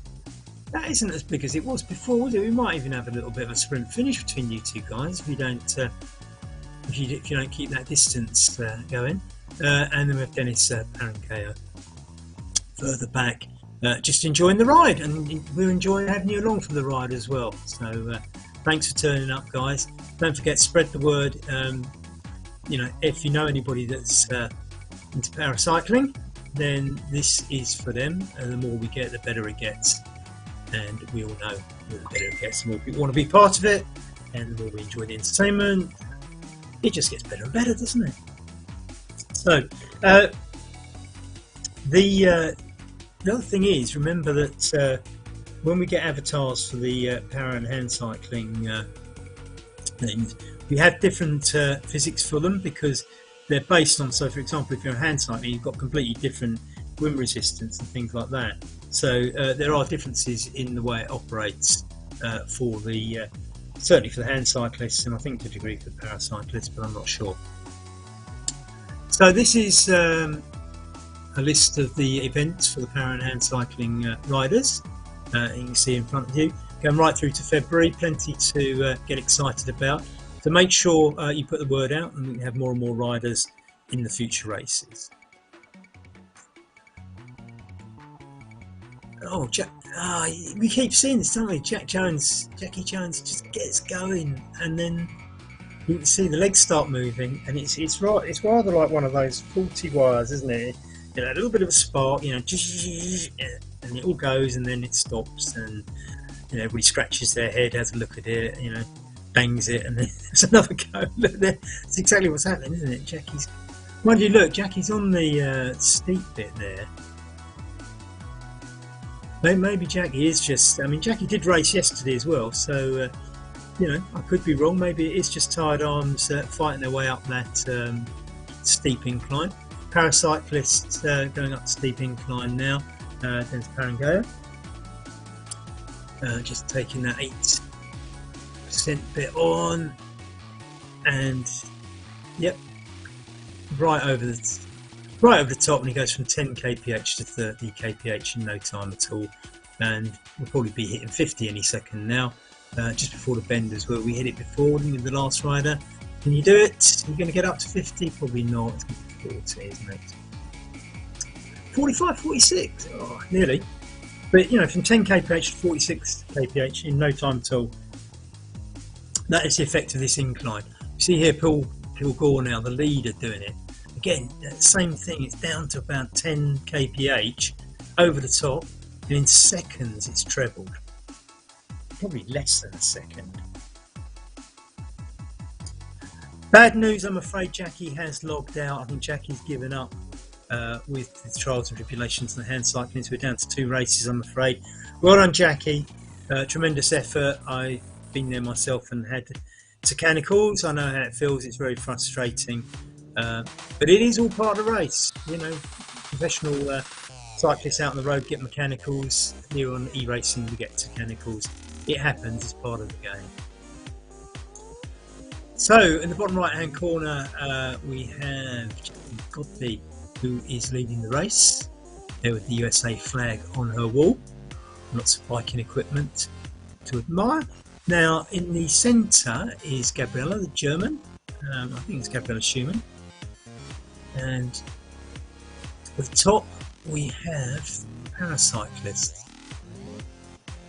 Speaker 7: that isn't as big as it was before, was it? We might even have a little bit of a sprint finish between you two guys if you don't if you don't keep that distance going. And then we have Dennis Parankeo further back, just enjoying the ride, and we're enjoying having you along for the ride as well. So thanks for turning up, guys. Don't forget, spread the word. You know, if you know anybody that's into paracycling, then this is for them, and the more we get, the better it gets. And we all know the better it gets, the more people want to be part of it, and the more we enjoy the entertainment, it just gets better and better, doesn't it? So the other thing is, remember that when we get avatars for the power and hand cycling things, we have different physics for them, because they're based on, so for example, if you're hand cycling, you've got completely different wind resistance and things like that. So there are differences in the way it operates for the certainly for the hand cyclists, and I think to a degree for the paracyclists, but I'm not sure. So this is a list of the events for the power and hand cycling riders. You can see in front of you, going right through to February, plenty to get excited about. So make sure you put the word out, and we can have more and more riders in the future races. Oh, we keep seeing this, don't we? Jackie Jones just gets going, and then you can see the legs start moving, and it's rather like one of those faulty wires, isn't it? You know, a little bit of a spark, you know, and it all goes, and then it stops, and you know, everybody scratches their head, has a look at it, you know, bangs it, and then there's another go. Look there, that's exactly what's happening, isn't it? Jackie's, mind you, look, Jackie's on the steep bit there. Maybe Jackie is just, I mean, Jackie did race yesterday as well, so you know, I could be wrong. Maybe it is just tired arms fighting their way up that steep incline. Paracyclists going up the steep incline now. There's Parankeo. Just taking that 8% bit on, and yep, right over the top, and he goes from 10 kph to 30 kph in no time at all, and we'll probably be hitting 50 any second now. Just before the bend as well, we hit it before with the last rider. Can you do it? You're going to get up to 50? Probably not. It's going to be 40, isn't it? 45, 46, oh, nearly. But you know, from 10 kph to 46 kph in no time at all. That is the effect of this incline. You see here Paul Gore now, the leader, doing it. Again, same thing, it's down to about 10 kph over the top, and in seconds it's trebled. Probably less than a second. Bad news, I'm afraid Jackie has logged out. I think Jackie's given up with the trials and tribulations and the hand cycling, so we're down to 2 races, I'm afraid. Well done, Jackie. Tremendous effort. I've been there myself and had mechanicals. I know how it feels. It's very frustrating, but it is all part of the race. You know, professional cyclists out on the road get mechanicals. Here on e-racing we get mechanicals. It happens. It's part of the game. So in the bottom right hand corner we have Godby, who is leading the race there with the USA flag on her wall. Lots of biking equipment to admire. Now in the centre is Gabriella, the German. I think it's Gabriella Schumann. And at the top we have paracyclists.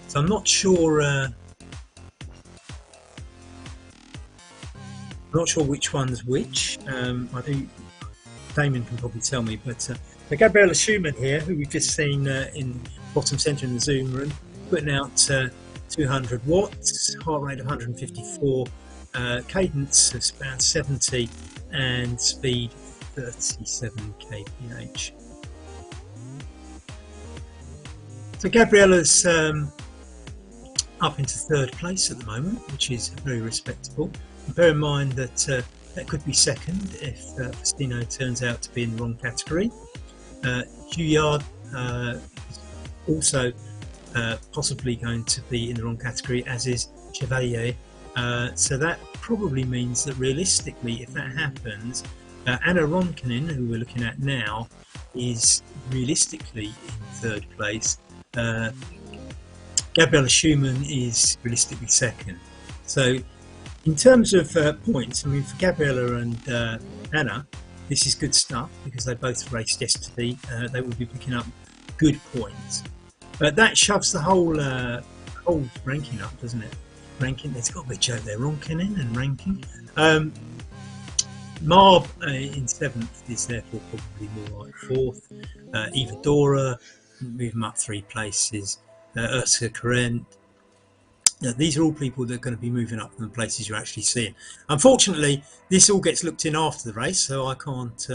Speaker 7: So I'm not sure which one's which. I do. Damien can probably tell me, but so Gabriella Schumann here, who we've just seen in bottom centre in the Zoom room, putting out 200 watts, heart rate of 154, cadence of around 70, and speed 37 kph. So Gabriella's up into 3rd place at the moment, which is very respectable. And bear in mind that that could be 2nd if Faustino turns out to be in the wrong category. Juillard is also possibly going to be in the wrong category, as is Chevalier. So that probably means that realistically, if that happens, Anna Ronkanen, who we're looking at now, is realistically in 3rd place. Gabriella Schumann is realistically 2nd. So in terms of points, I mean, for Gabriella and Anna, this is good stuff because they both raced yesterday. They will be picking up good points. But that shoves the whole ranking up, doesn't it? Ranking, there's got to be a joke there. Ronkanen and ranking. Marb in 7th is therefore probably more like 4th. Eva Dora, move them up 3 places. Ursula Corrent. These are all people that are going to be moving up from the places you're actually seeing. Unfortunately, this all gets looked in after the race, so I can't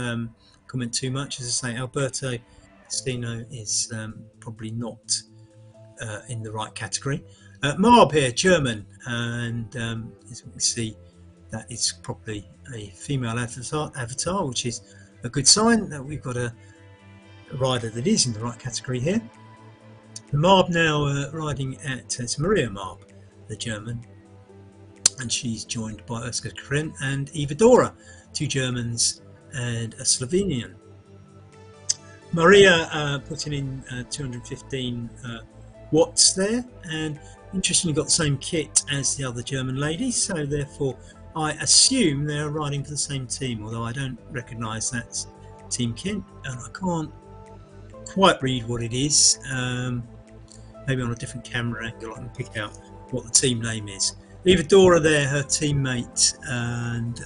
Speaker 7: comment too much. As I say, Alberto Faustino is probably not in the right category. Marb here, German, and as we can see, that is probably a female avatar, which is a good sign that we've got a rider that is in the right category here. Marb now riding at, it's Maria Marb, the German, and she's joined by Ursula Corrent and Eva Dora, 2 Germans and a Slovenian. Maria putting in 215 watts there, and interestingly got the same kit as the other German lady, so therefore I assume they're riding for the same team, although I don't recognise that team kit and I can't quite read what it is. Maybe on a different camera angle I can pick out what the team name is. Eva Dora there, her teammate, and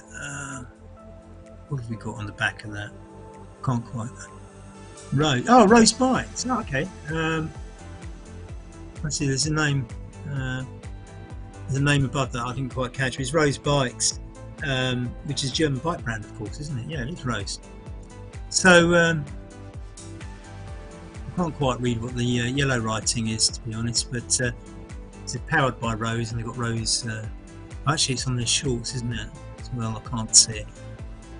Speaker 7: what have we got on the back of that? Can't quite. Rose. Oh, Rose Bikes. Oh, okay. Let's see. There's a name. There's a name above that I didn't quite catch. It's Rose Bikes, which is a German bike brand, of course, isn't it? Yeah, it is Rose. So. I can't quite read what the yellow writing is, to be honest, but it's powered by Rose, and they've got Rose. Actually, it's on their shorts, isn't it? As well, I can't see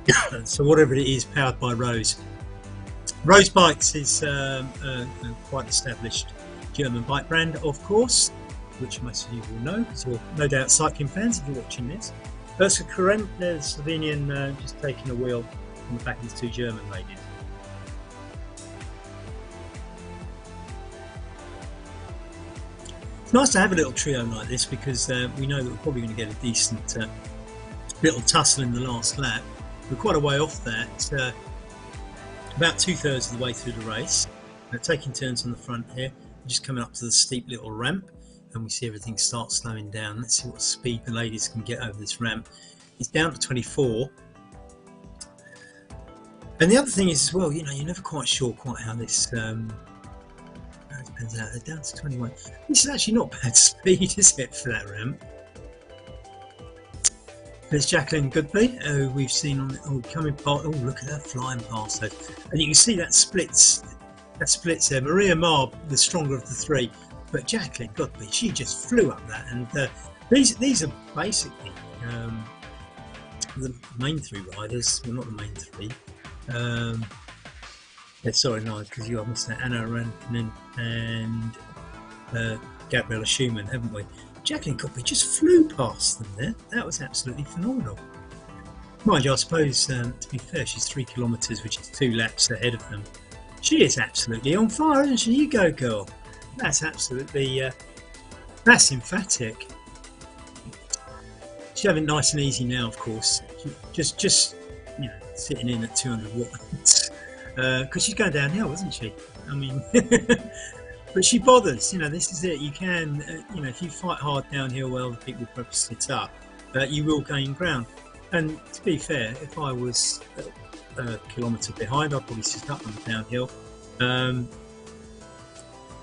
Speaker 7: it. So whatever it is, powered by Rose. Rose Bikes is a quite established German bike brand, of course, which most of you will know, because you're no doubt cycling fans if you're watching this. Ursula Koren, the Slovenian, just taking a wheel on the back of the two German ladies. It's nice to have a little trio like this, because we know that we're probably going to get a decent little tussle in the last lap. We're quite a way off that, about 2/3 of the way through the race. Taking turns on the front here, we're just coming up to the steep little ramp, and we see everything start slowing down. Let's see what speed the ladies can get over this ramp. It's down to 24. And the other thing is as well, you know, you're never quite sure quite how this depends out. They're down to 21. This is actually not bad speed, is it, for that ramp? There's Jacqueline Goodby, who we've seen on coming past. Oh, look at that flying past her. And you can see that splits there. Maria Marb, the stronger of the three, but Jacqueline Goodby, she just flew up that. And these are basically the main three riders. Well, not the main three. Sorry, no, because you almost said Anna Rantanen and Gabriella Schumann, haven't we? Jacqueline Goodby just flew past them there. That was absolutely phenomenal. Mind you, I suppose, to be fair, she's 3 kilometres, which is 2 laps ahead of them. She is absolutely on fire, isn't she? You go, girl. That's absolutely, that's emphatic. She's having it nice and easy now, of course. Just you know, sitting in at 200 watts. Because she's going downhill, isn't she? I mean... But she bothers, you know, this is it. You can, you know, if you fight hard downhill while the people press it up, you will gain ground. And to be fair, if I was a kilometre behind, I'd probably sit up on the downhill.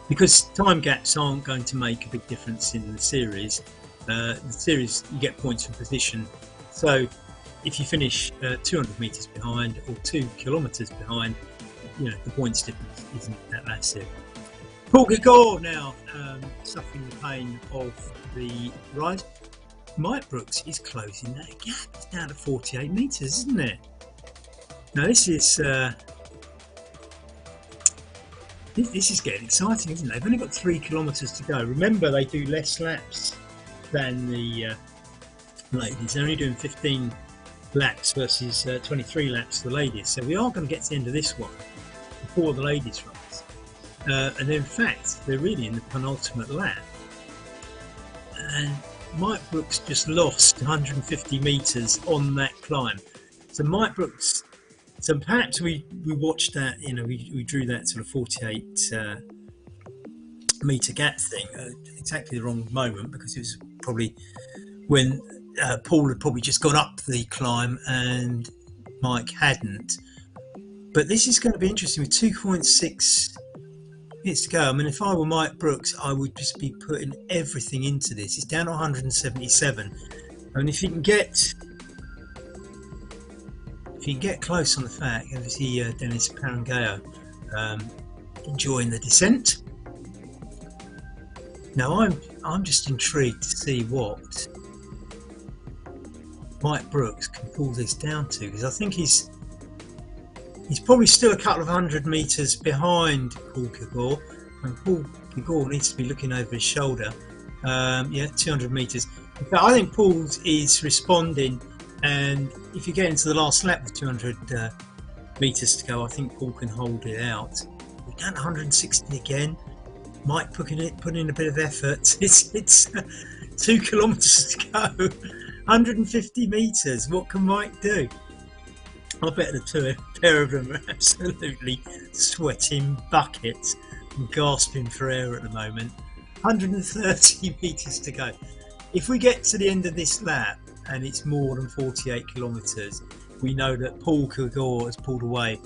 Speaker 7: Because time gaps aren't going to make a big difference in the series. The series, you get points for position. So if you finish 200 metres behind or 2 kilometres behind, you know, the points difference isn't that massive. Paul Gagor now suffering the pain of the ride. Mike Brooks is closing that gap. It's down to 48 metres, isn't it? Now this is getting exciting, isn't it? They've only got 3 kilometres to go. Remember, they do less laps than the ladies. They're only doing 15 laps versus 23 laps for the ladies. So we are going to get to the end of this one before the ladies run. And in fact, they're really in the penultimate lap. And Mike Brooks just lost 150 metres on that climb. So Mike Brooks, so perhaps we watched that, you know, we drew that sort of 48 metre gap thing at exactly the wrong moment, because it was probably when Paul had probably just gone up the climb and Mike hadn't. But this is going to be interesting with 2.6 minutes to go. I mean, if I were Mike Brooks, I would just be putting everything into this. It's down to 177. I mean, if you can get close on the fact, obviously Dennis Parangao enjoying the descent. Now I'm just intrigued to see what Mike Brooks can pull this down to, because I think he's probably still a couple of 100 metres behind Paul Gagor, and Paul Gagor needs to be looking over his shoulder. Yeah, 200 metres. In fact, I think Paul is responding, and if you get into the last lap with 200 metres to go, I think Paul can hold it out. We're down to 160 again. Mike putting in a bit of effort. It's 2 kilometres to go, 150 metres. What can Mike do? I bet the pair of them are absolutely sweating buckets and gasping for air at the moment. 130 metres to go. If we get to the end of this lap and it's more than 48 kilometres, we know that Paul Gagor has pulled away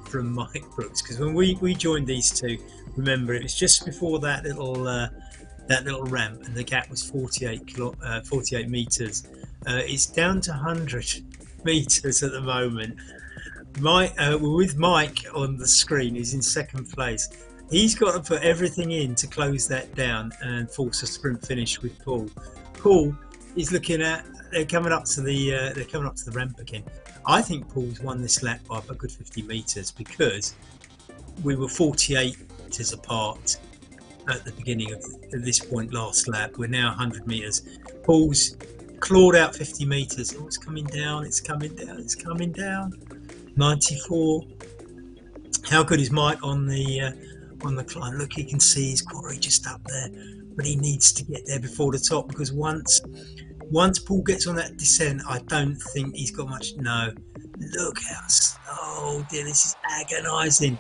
Speaker 7: from Mike Brooks, because when we joined these two, remember, it was just before that little ramp, and the gap was 48 metres. It's down to 100 metres at the moment. With Mike on the screen, who's in second place, he's got to put everything in to close that down and force a sprint finish with Paul. Paul is looking at, they're coming up to the ramp again. I think Paul's won this lap by a good 50 metres, because we were 48 metres apart at the beginning of this point last lap. We're now 100 metres. Paul's clawed out 50 metres. Oh, it's coming down, it's coming down, it's coming down. 94. How good is Mike on the climb? Look, you can see his quarry just up there, but he needs to get there before the top, because once Paul gets on that descent, I don't think he's got much. No, look how, oh dear, this is agonising.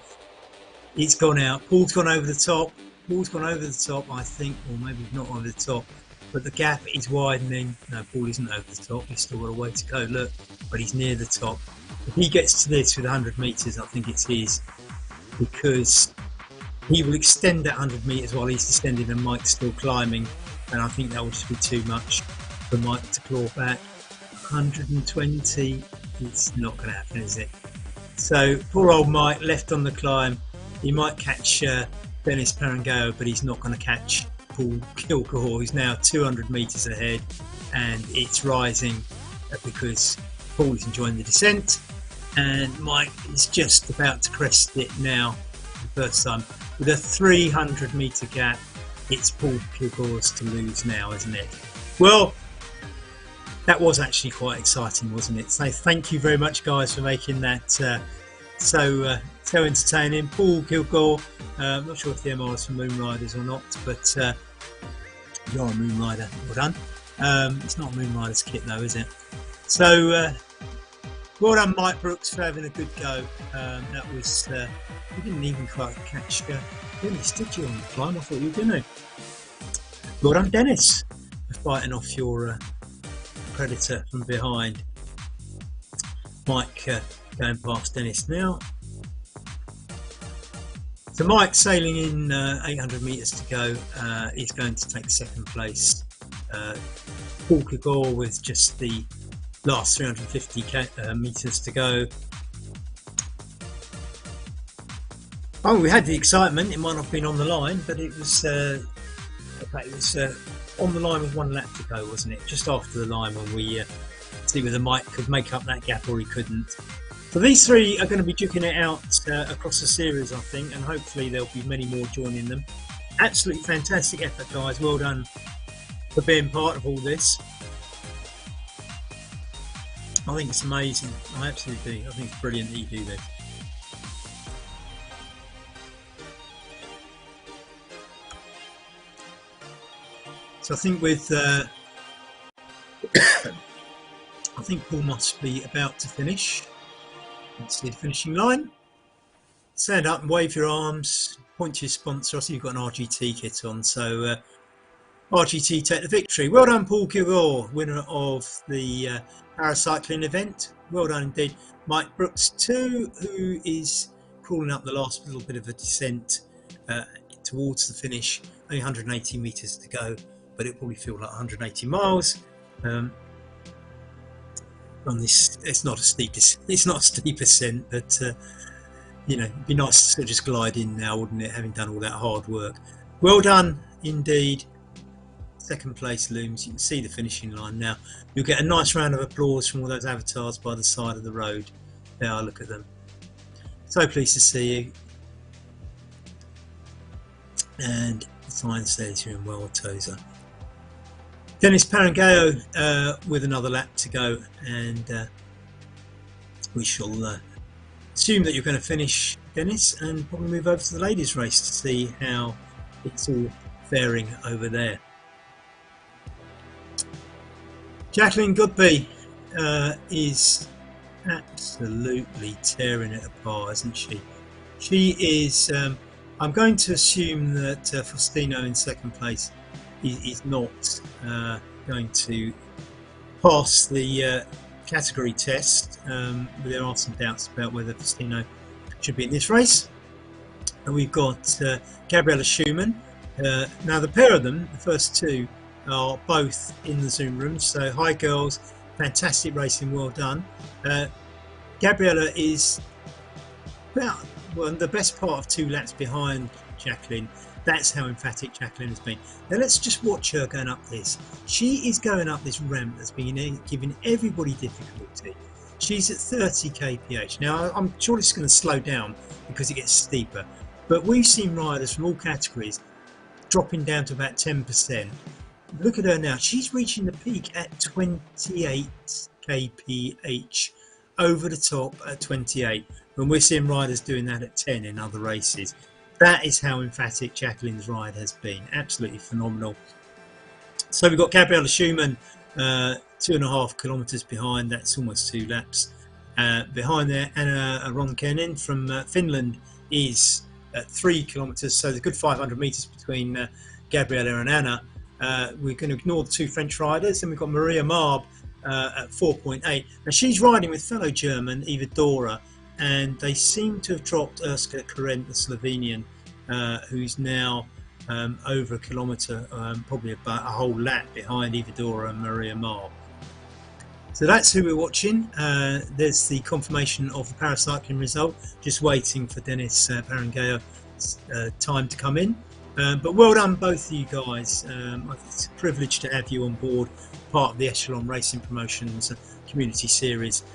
Speaker 7: It's gone out. Paul's gone over the top. Paul's gone over the top, I think, or maybe not over the top, but the gap is widening. No, Paul isn't over the top. He's still got a way to go. Look, but he's near the top. If he gets to this with 100 metres, I think it's his, because he will extend that 100 metres while he's descending and Mike's still climbing, and I think that would just be too much for Mike to claw back. 120, it's not going to happen, is it? So poor old Mike left on the climb. He might catch Dennis Parangao, but he's not going to catch Paul Kilgore, who's now 200 metres ahead, and it's rising because Paul is enjoying the descent, and Mike is just about to crest it now for the first time. With a 300 metre gap, it's Paul Kilgore's to lose now, isn't it? Well, that was actually quite exciting, wasn't it? So thank you very much, guys, for making that so entertaining. Paul Kilgore, I'm not sure if the MR is for Moon Riders or not, but you're a Moon Rider, well done. It's not a Moon Riders kit though, is it? So well done, Mike Brooks, for having a good go. That was, you didn't even quite catch Dennis, did you, on the climb? I thought you were going to. Well done, Dennis, for fighting off your predator from behind. Mike going past Dennis now. So Mike sailing in 800 metres to go. He's going to take second place. Paul Kilgore with just the last 350 metres to go. Oh, we had the excitement. It might not have been on the line, but it was on the line with one lap to go, wasn't it? Just after the line, when we see whether Mike could make up that gap or he couldn't. So these three are going to be duking it out across the series, I think, and hopefully there'll be many more joining them. Absolutely fantastic effort, guys. Well done for being part of all this. I think it's amazing. I absolutely do. I think it's brilliant that you do this. So I think with I think Paul must be about to finish. Let's see the finishing line. Stand up and wave your arms. Point to your sponsor. I see you've got an RGT kit on. So RGT take the victory. Well done, Paul Kilgore, winner of the paracycling event. Well done indeed. Mike Brooks too, who is crawling up the last little bit of a descent towards the finish. Only 180 metres to go, but it'll probably feel like 180 miles. On this, it's not a steep ascent, but you know, it'd be nice to sort of just glide in now, wouldn't it, having done all that hard work. Well done indeed. Second place looms. You can see the finishing line now. You'll get a nice round of applause from all those avatars by the side of the road. There, look at them. So pleased to see you. And the sign says you're in Wauwatosa. Dennis Parangao with another lap to go, and we shall assume that you're going to finish, Dennis, and probably move over to the ladies' race to see how it's all faring over there. Jacqueline Goodby is absolutely tearing it apart, isn't she? She is. I'm going to assume that Faustino in second place is not going to pass the category test. There are some doubts about whether Faustino should be in this race. And we've got Gabriella Schumann. Now the pair of them, the first two, are both in the Zoom room. So hi girls, fantastic racing, well done. Gabriella is about the best part of 2 laps behind Jacqueline. That's how emphatic Jacqueline has been. Now let's just watch her going up this. She is going up this ramp that's been giving everybody difficulty. She's at 30 kph. Now I'm sure it's going to slow down because it gets steeper, but we've seen riders from all categories dropping down to about 10%. Look at her now. She's reaching the peak at 28 kph, over the top at 28, when we're seeing riders doing that at 10 in other races. That is how emphatic Jacqueline's ride has been. Absolutely phenomenal. So we've got Gabriella Schumann 2.5 kilometres behind. That's almost 2 laps behind there. Anna Ronkainen from Finland is at 3 kilometres, so there's a good 500 metres between Gabriella and Anna. We're going to ignore the 2 French riders, and we've got Maria Marb at 4.8. Now she's riding with fellow German Eva Dora, and they seem to have dropped Urska Kurent, the Slovenian, who's now over a kilometre, probably about a whole lap behind Eva Dora and Maria Marb. So that's who we're watching. There's the confirmation of the paracycling result, just waiting for Dennis Parangaya's time to come in. But well done both of you guys. It's a privilege to have you on board, part of the Echelon Racing Promotions community series.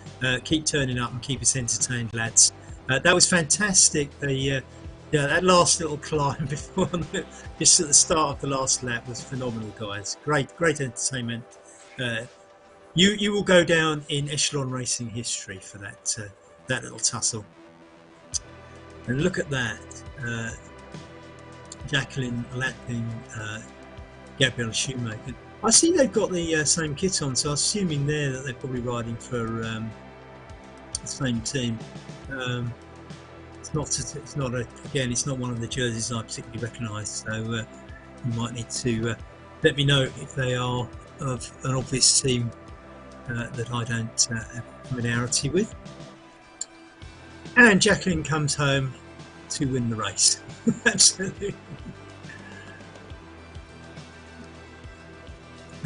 Speaker 7: Keep turning up and keep us entertained, lads. That was fantastic. That last little climb before, just at the start of the last lap, was phenomenal, guys. Great entertainment. You will go down in Echelon Racing history for that little tussle. And look at that. Jacqueline lapping Gabriella Shoemaker. I see they've got the same kit on, so I'm assuming there that they're probably riding for the same team. It's not one of the jerseys I particularly recognise, so you might need to let me know if they are of an obvious team that I don't have familiarity with. And Jacqueline comes home to win the race. Absolutely.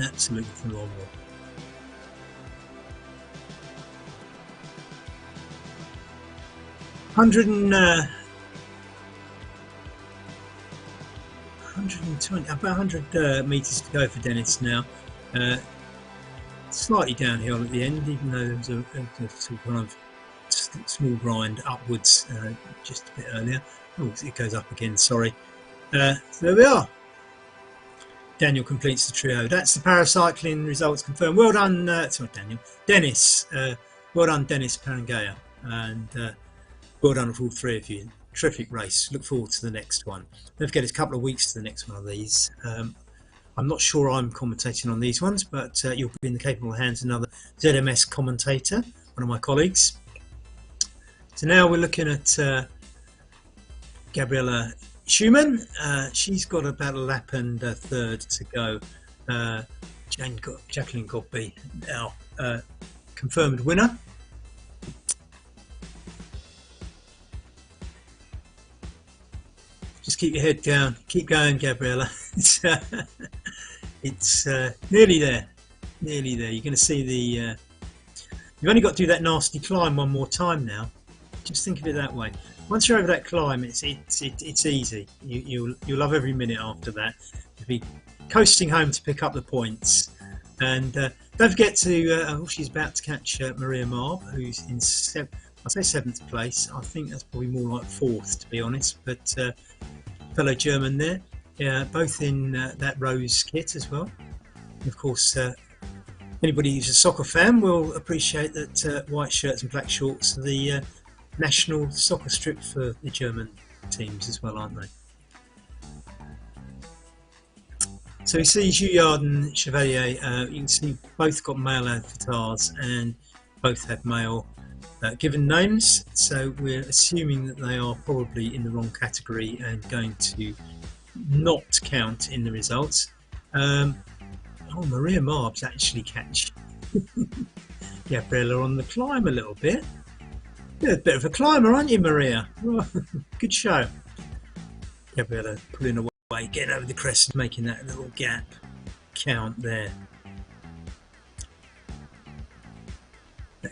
Speaker 7: Absolutely phenomenal. About 100 metres to go for Dennis now. Slightly downhill at the end, even though there was a sort of kind of small grind upwards just a bit earlier. Oh, it goes up again, sorry. So there we are. Daniel completes the trio. That's the paracycling results confirmed. Well done, Dennis. Well done, Dennis Parangaya. And well done for all 3 of you. Terrific race. Look forward to the next one. Don't forget, it's a couple of weeks to the next one of these. I'm not sure I'm commentating on these ones, but you'll be in the capable hands of another ZMS commentator, one of my colleagues. So now we're looking at Gabriella Schumann. She's got about a lap and a third to go. Jacqueline Godby now confirmed winner. Just keep your head down. Keep going, Gabriella. It's nearly there. Nearly there. You're going to see the... you've only got to do that nasty climb one more time now. Just think of it that way. Once you're over that climb, it's easy. You'll love every minute after that. You'll be coasting home to pick up the points. And don't forget to... she's about to catch Maria Marb, who's in... I say 7th place. I think that's probably more like 4th, to be honest. But fellow German there, both in that rose kit as well. And of course, anybody who's a soccer fan will appreciate that white shirts and black shorts are the national soccer strip for the German teams as well, aren't they? So you see Juillard and Chevalier. You can see both got male avatars and both have male given names, so we're assuming that they are probably in the wrong category and going to not count in the results. Maria Marb's actually catch Gabriella on the climb a little bit. You're a bit of a climber, aren't you, Maria? Oh, good show. Gabriella pulling away, getting over the crest, making that little gap count there.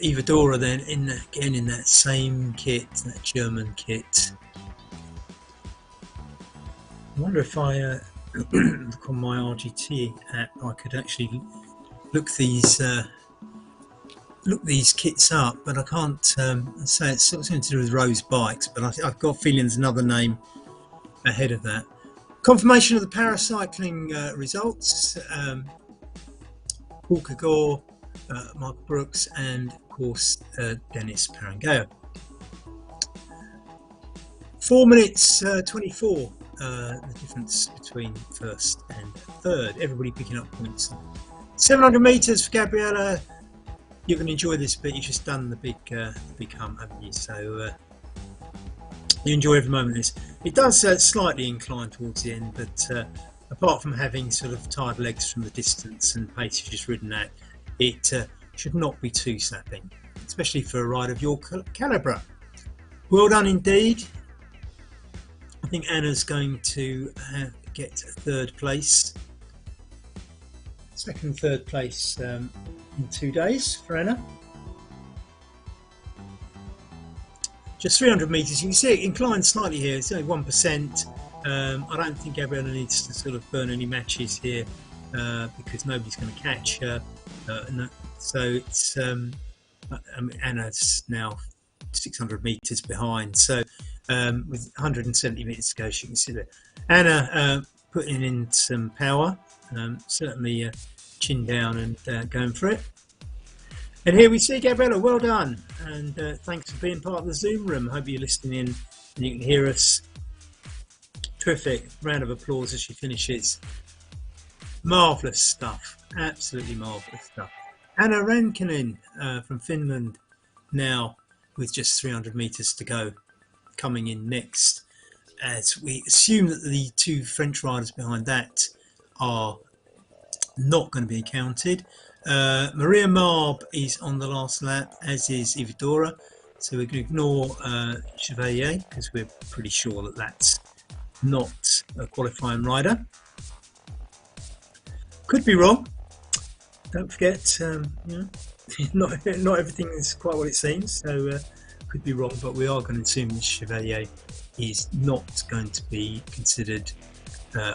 Speaker 7: Eva Dora then again in that same kit, that German kit. I wonder if I look on my RGT app, I could actually look these kits up, but I can't say it's something to do with Rose Bikes, but I've got a feeling there's another name ahead of that. Confirmation of the paracycling results. Paul Kagor, Mark Brooks, and of course Dennis Parangao. 4 minutes 24, the difference between first and third. Everybody picking up points. 700 meters for Gabriella. You're going to enjoy this bit. You've just done the big hump, haven't you? So you enjoy every moment of this. It does slightly incline towards the end, but apart from having sort of tired legs from the distance and pace you've just ridden at, it should not be too sapping, especially for a ride of your calibre. Well done indeed. I think Anna's going to get third place. Second, third place in 2 days for Anna. Just 300 metres. You can see it inclines slightly here. It's only 1%. I don't think Gabriella needs to sort of burn any matches here because nobody's going to catch her. No. So it's Anna's now 600 metres behind. So with 170 metres to go, she can see that Anna putting in some power, certainly chin down and going for it. And here we see Gabriella. Well done, and thanks for being part of the Zoom room. I hope you're listening in and you can hear us. Terrific round of applause as she finishes. Marvellous stuff, absolutely marvellous stuff. Anna Rankinen from Finland now with just 300 metres to go, coming in next, as we assume that the two French riders behind that are not going to be counted. Maria Marb is on the last lap, as is Ividora, so we're going to ignore Chevalier because we're pretty sure that that's not a qualifying rider. Could be wrong. Don't forget, you know, not everything is quite what it seems, so could be wrong, but we are going to assume that Chevalier is not going to be considered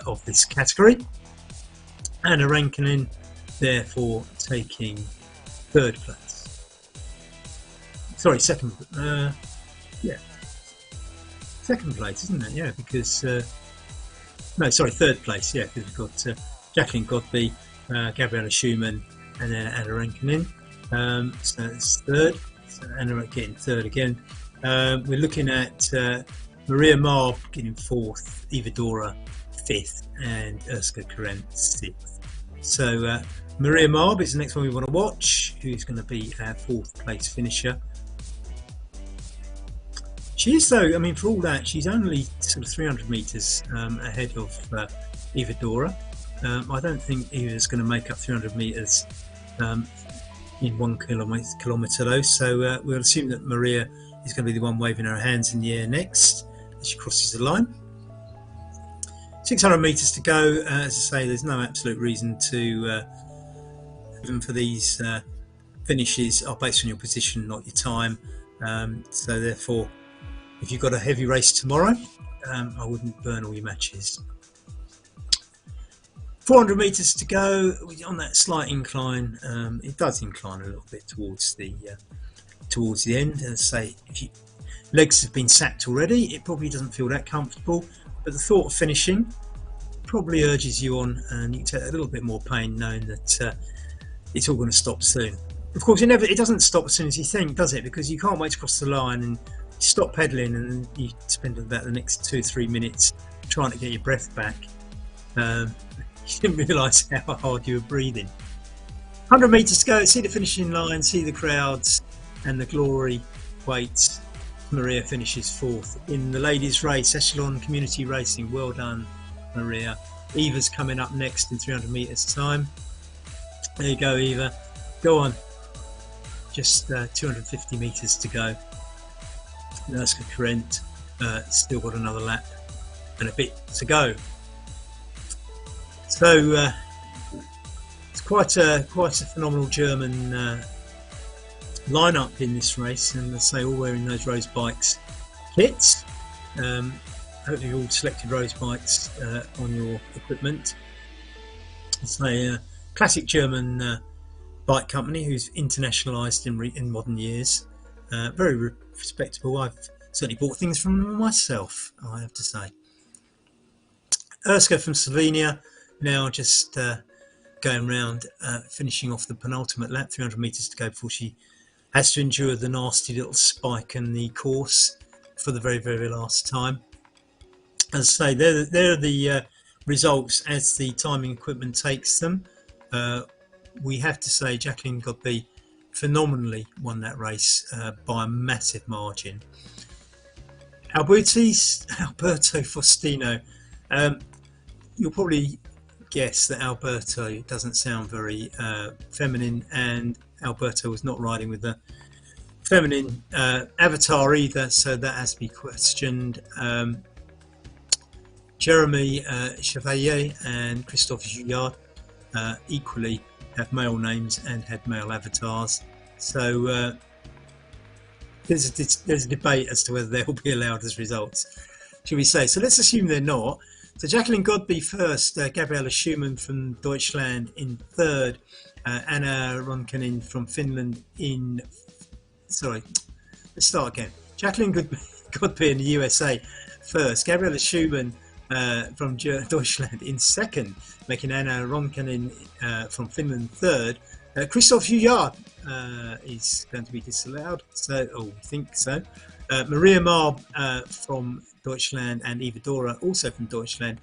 Speaker 7: of this category. Anna Rankinen therefore taking third place. Sorry, second. Yeah, second place, isn't it? Yeah, because no, sorry, third place. Yeah, because we've got Jacqueline Godby, Gabriella Schumann, and then Anna Rankinen. So it's third. So Anna getting third again. We're looking at Maria Marb getting fourth, Ividora fifth, and Urska Karen sixth. So Maria Marb is the next one we want to watch, who's going to be our fourth place finisher. She is, though, I mean, for all that, she's only sort of 300 metres ahead of Ividora. I don't think Iva's going to make up 300 metres in 1 kilometre though, so we'll assume that Maria is going to be the one waving her hands in the air next as she crosses the line. 600 metres to go. As I say, there's no absolute reason to even for these finishes are based on your position, not your time, so therefore if you've got a heavy race tomorrow, I wouldn't burn all your matches. 400 metres to go on that slight incline. It does incline a little bit towards the end. As I say, if your legs have been sacked already, it probably doesn't feel that comfortable, but the thought of finishing probably urges you on, and you take a little bit more pain knowing that it's all going to stop soon. Of course, it doesn't stop as soon as you think, does it? Because you can't wait to cross the line and stop pedalling, and you spend about the next 2-3 minutes trying to get your breath back. You didn't realise how hard you were breathing. 100 metres to go, see the finishing line, see the crowds, and the glory waits. Maria finishes fourth in the ladies' race, Echelon Community Racing. Well done, Maria. Eva's coming up next in 300 metres time. There you go, Eva. Go on. Just 250 metres to go. Urska Kurent still got another lap and a bit to go. So it's quite a phenomenal German lineup in this race, and as I say, all wearing those Rose Bikes kits. I hope you've all selected Rose Bikes on your equipment. It's a classic German bike company who's internationalised in modern years. Very respectable. I've certainly bought things from them myself, I have to say. Urska from Slovenia now just going round, finishing off the penultimate lap, 300 metres to go before she has to endure the nasty little spike in the course for the very, very last time. As I say, there are the results as the timing equipment takes them. We have to say Jacqueline Godby phenomenally won that race by a massive margin. Alberto Faustino, you'll probably guess that Alberto doesn't sound very feminine, and Alberto was not riding with a feminine avatar either, so that has to be questioned. Jeremy Chevalier and Christophe Juillard equally have male names and had male avatars, so there's a debate as to whether they'll be allowed as results, should we say. So let's assume they're not. So Jacqueline Godby first, Gabriella Schumann from Deutschland in third, Anna Ronkanen from Finland in... Sorry, let's start again. Jacqueline Godby in the USA first, Gabriella Schumann from Deutschland in second, making Anna Ronkanen from Finland third. Christophe Juillard is going to be disallowed, so we think so. Maria Marb from Deutschland and Eva Dora also from Deutschland,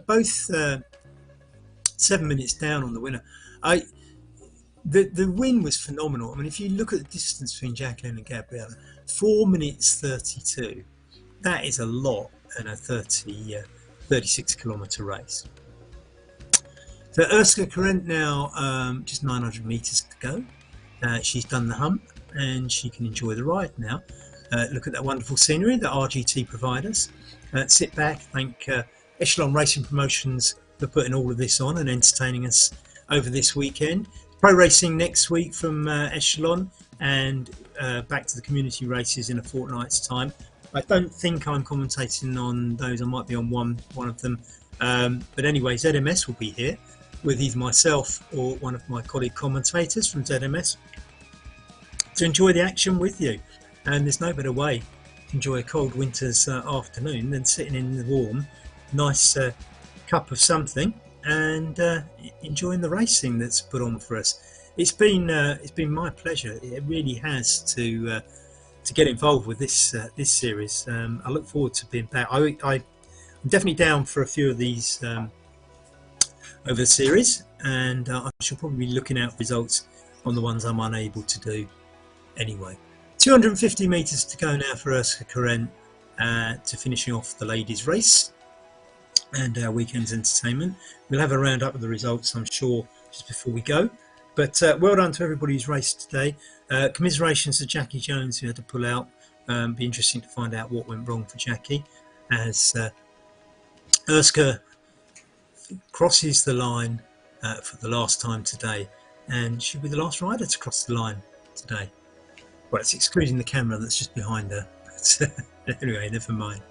Speaker 7: both 7 minutes down on the winner. The win was phenomenal. I mean, if you look at the distance between Jacqueline and Gabriella, 4 minutes 32. That is a lot in a 36 kilometre race. So Urska Kurent now, just 900 metres to go. She's done the hump and she can enjoy the ride now. Look at that wonderful scenery that RGT provide us. Sit back, thank Echelon Racing Promotions for putting all of this on and entertaining us over this weekend. Pro racing next week from Echelon, and back to the community races in a fortnight's time. I don't think I'm commentating on those. I might be on one of them. But anyway, ZMS will be here with either myself or one of my colleague commentators from ZMS to enjoy the action with you. And there's no better way to enjoy a cold winter's afternoon than sitting in the warm, nice cup of something and enjoying the racing that's put on for us. It's been my pleasure. It really has to get involved with this series. I look forward to being back. I'm definitely down for a few of these over the series, and I shall probably be looking out for results on the ones I'm unable to do anyway. 250 metres to go now for Urska Kurent to finishing off the ladies' race and our weekend's entertainment. We'll have a roundup of the results, I'm sure, just before we go. But well done to everybody who's raced today. Commiserations to Jackie Jones, who had to pull out. Be interesting to find out what went wrong for Jackie as Urska crosses the line for the last time today, and she'll be the last rider to cross the line today. Well, it's excluding the camera that's just behind her. But anyway, never mind.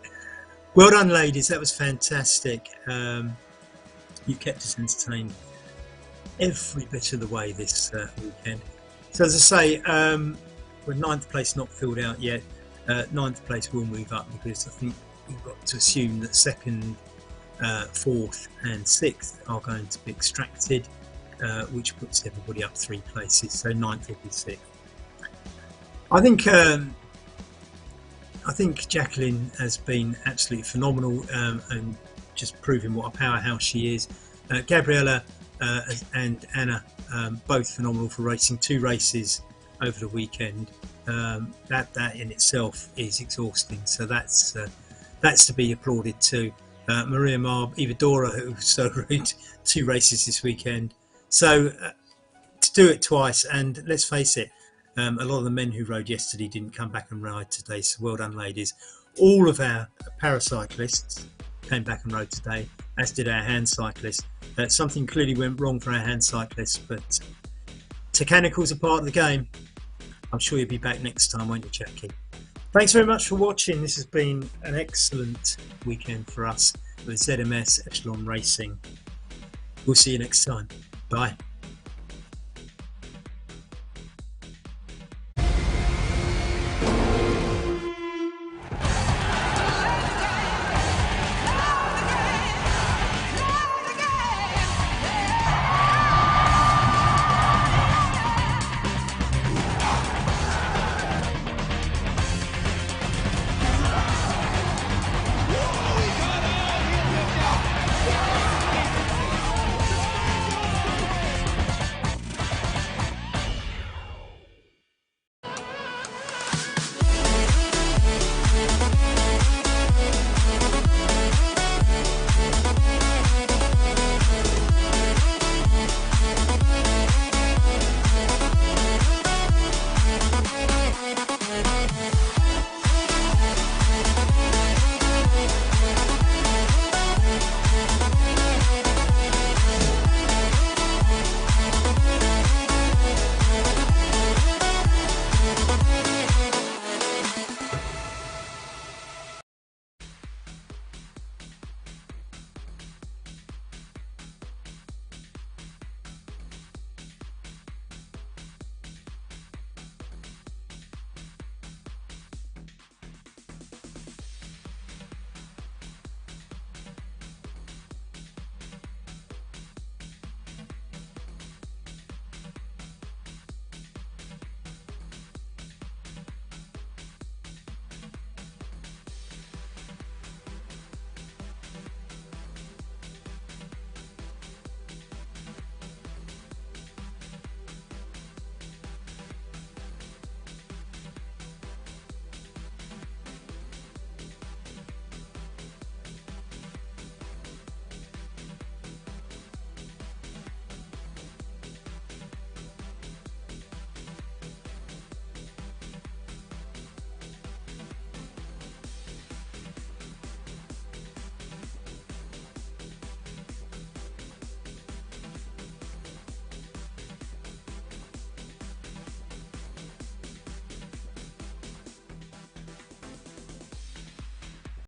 Speaker 7: Well done, ladies. That was fantastic. You kept us entertained every bit of the way this weekend. So as I say, we're 9th place not filled out yet. 9th place will move up because I think we've got to assume that 2nd, 4th and 6th are going to be extracted, which puts everybody up 3 places. So 9th will be 6th. I think Jacqueline has been absolutely phenomenal and just proving what a powerhouse she is. Gabriella and Anna, both phenomenal for racing 2 races over the weekend. That in itself is exhausting, so that's to be applauded too. Maria Marb, Eva Dora, who so rode 2 races this weekend. So to do it twice, and let's face it, a lot of the men who rode yesterday didn't come back and ride today, so well done, ladies. All of our paracyclists came back and rode today, as did our hand cyclists. Something clearly went wrong for our hand cyclists, but mechanicals are part of the game. I'm sure you'll be back next time, won't you, Jackie? Thanks very much for watching. This has been an excellent weekend for us with ZMS Echelon Racing. We'll see you next time. Bye.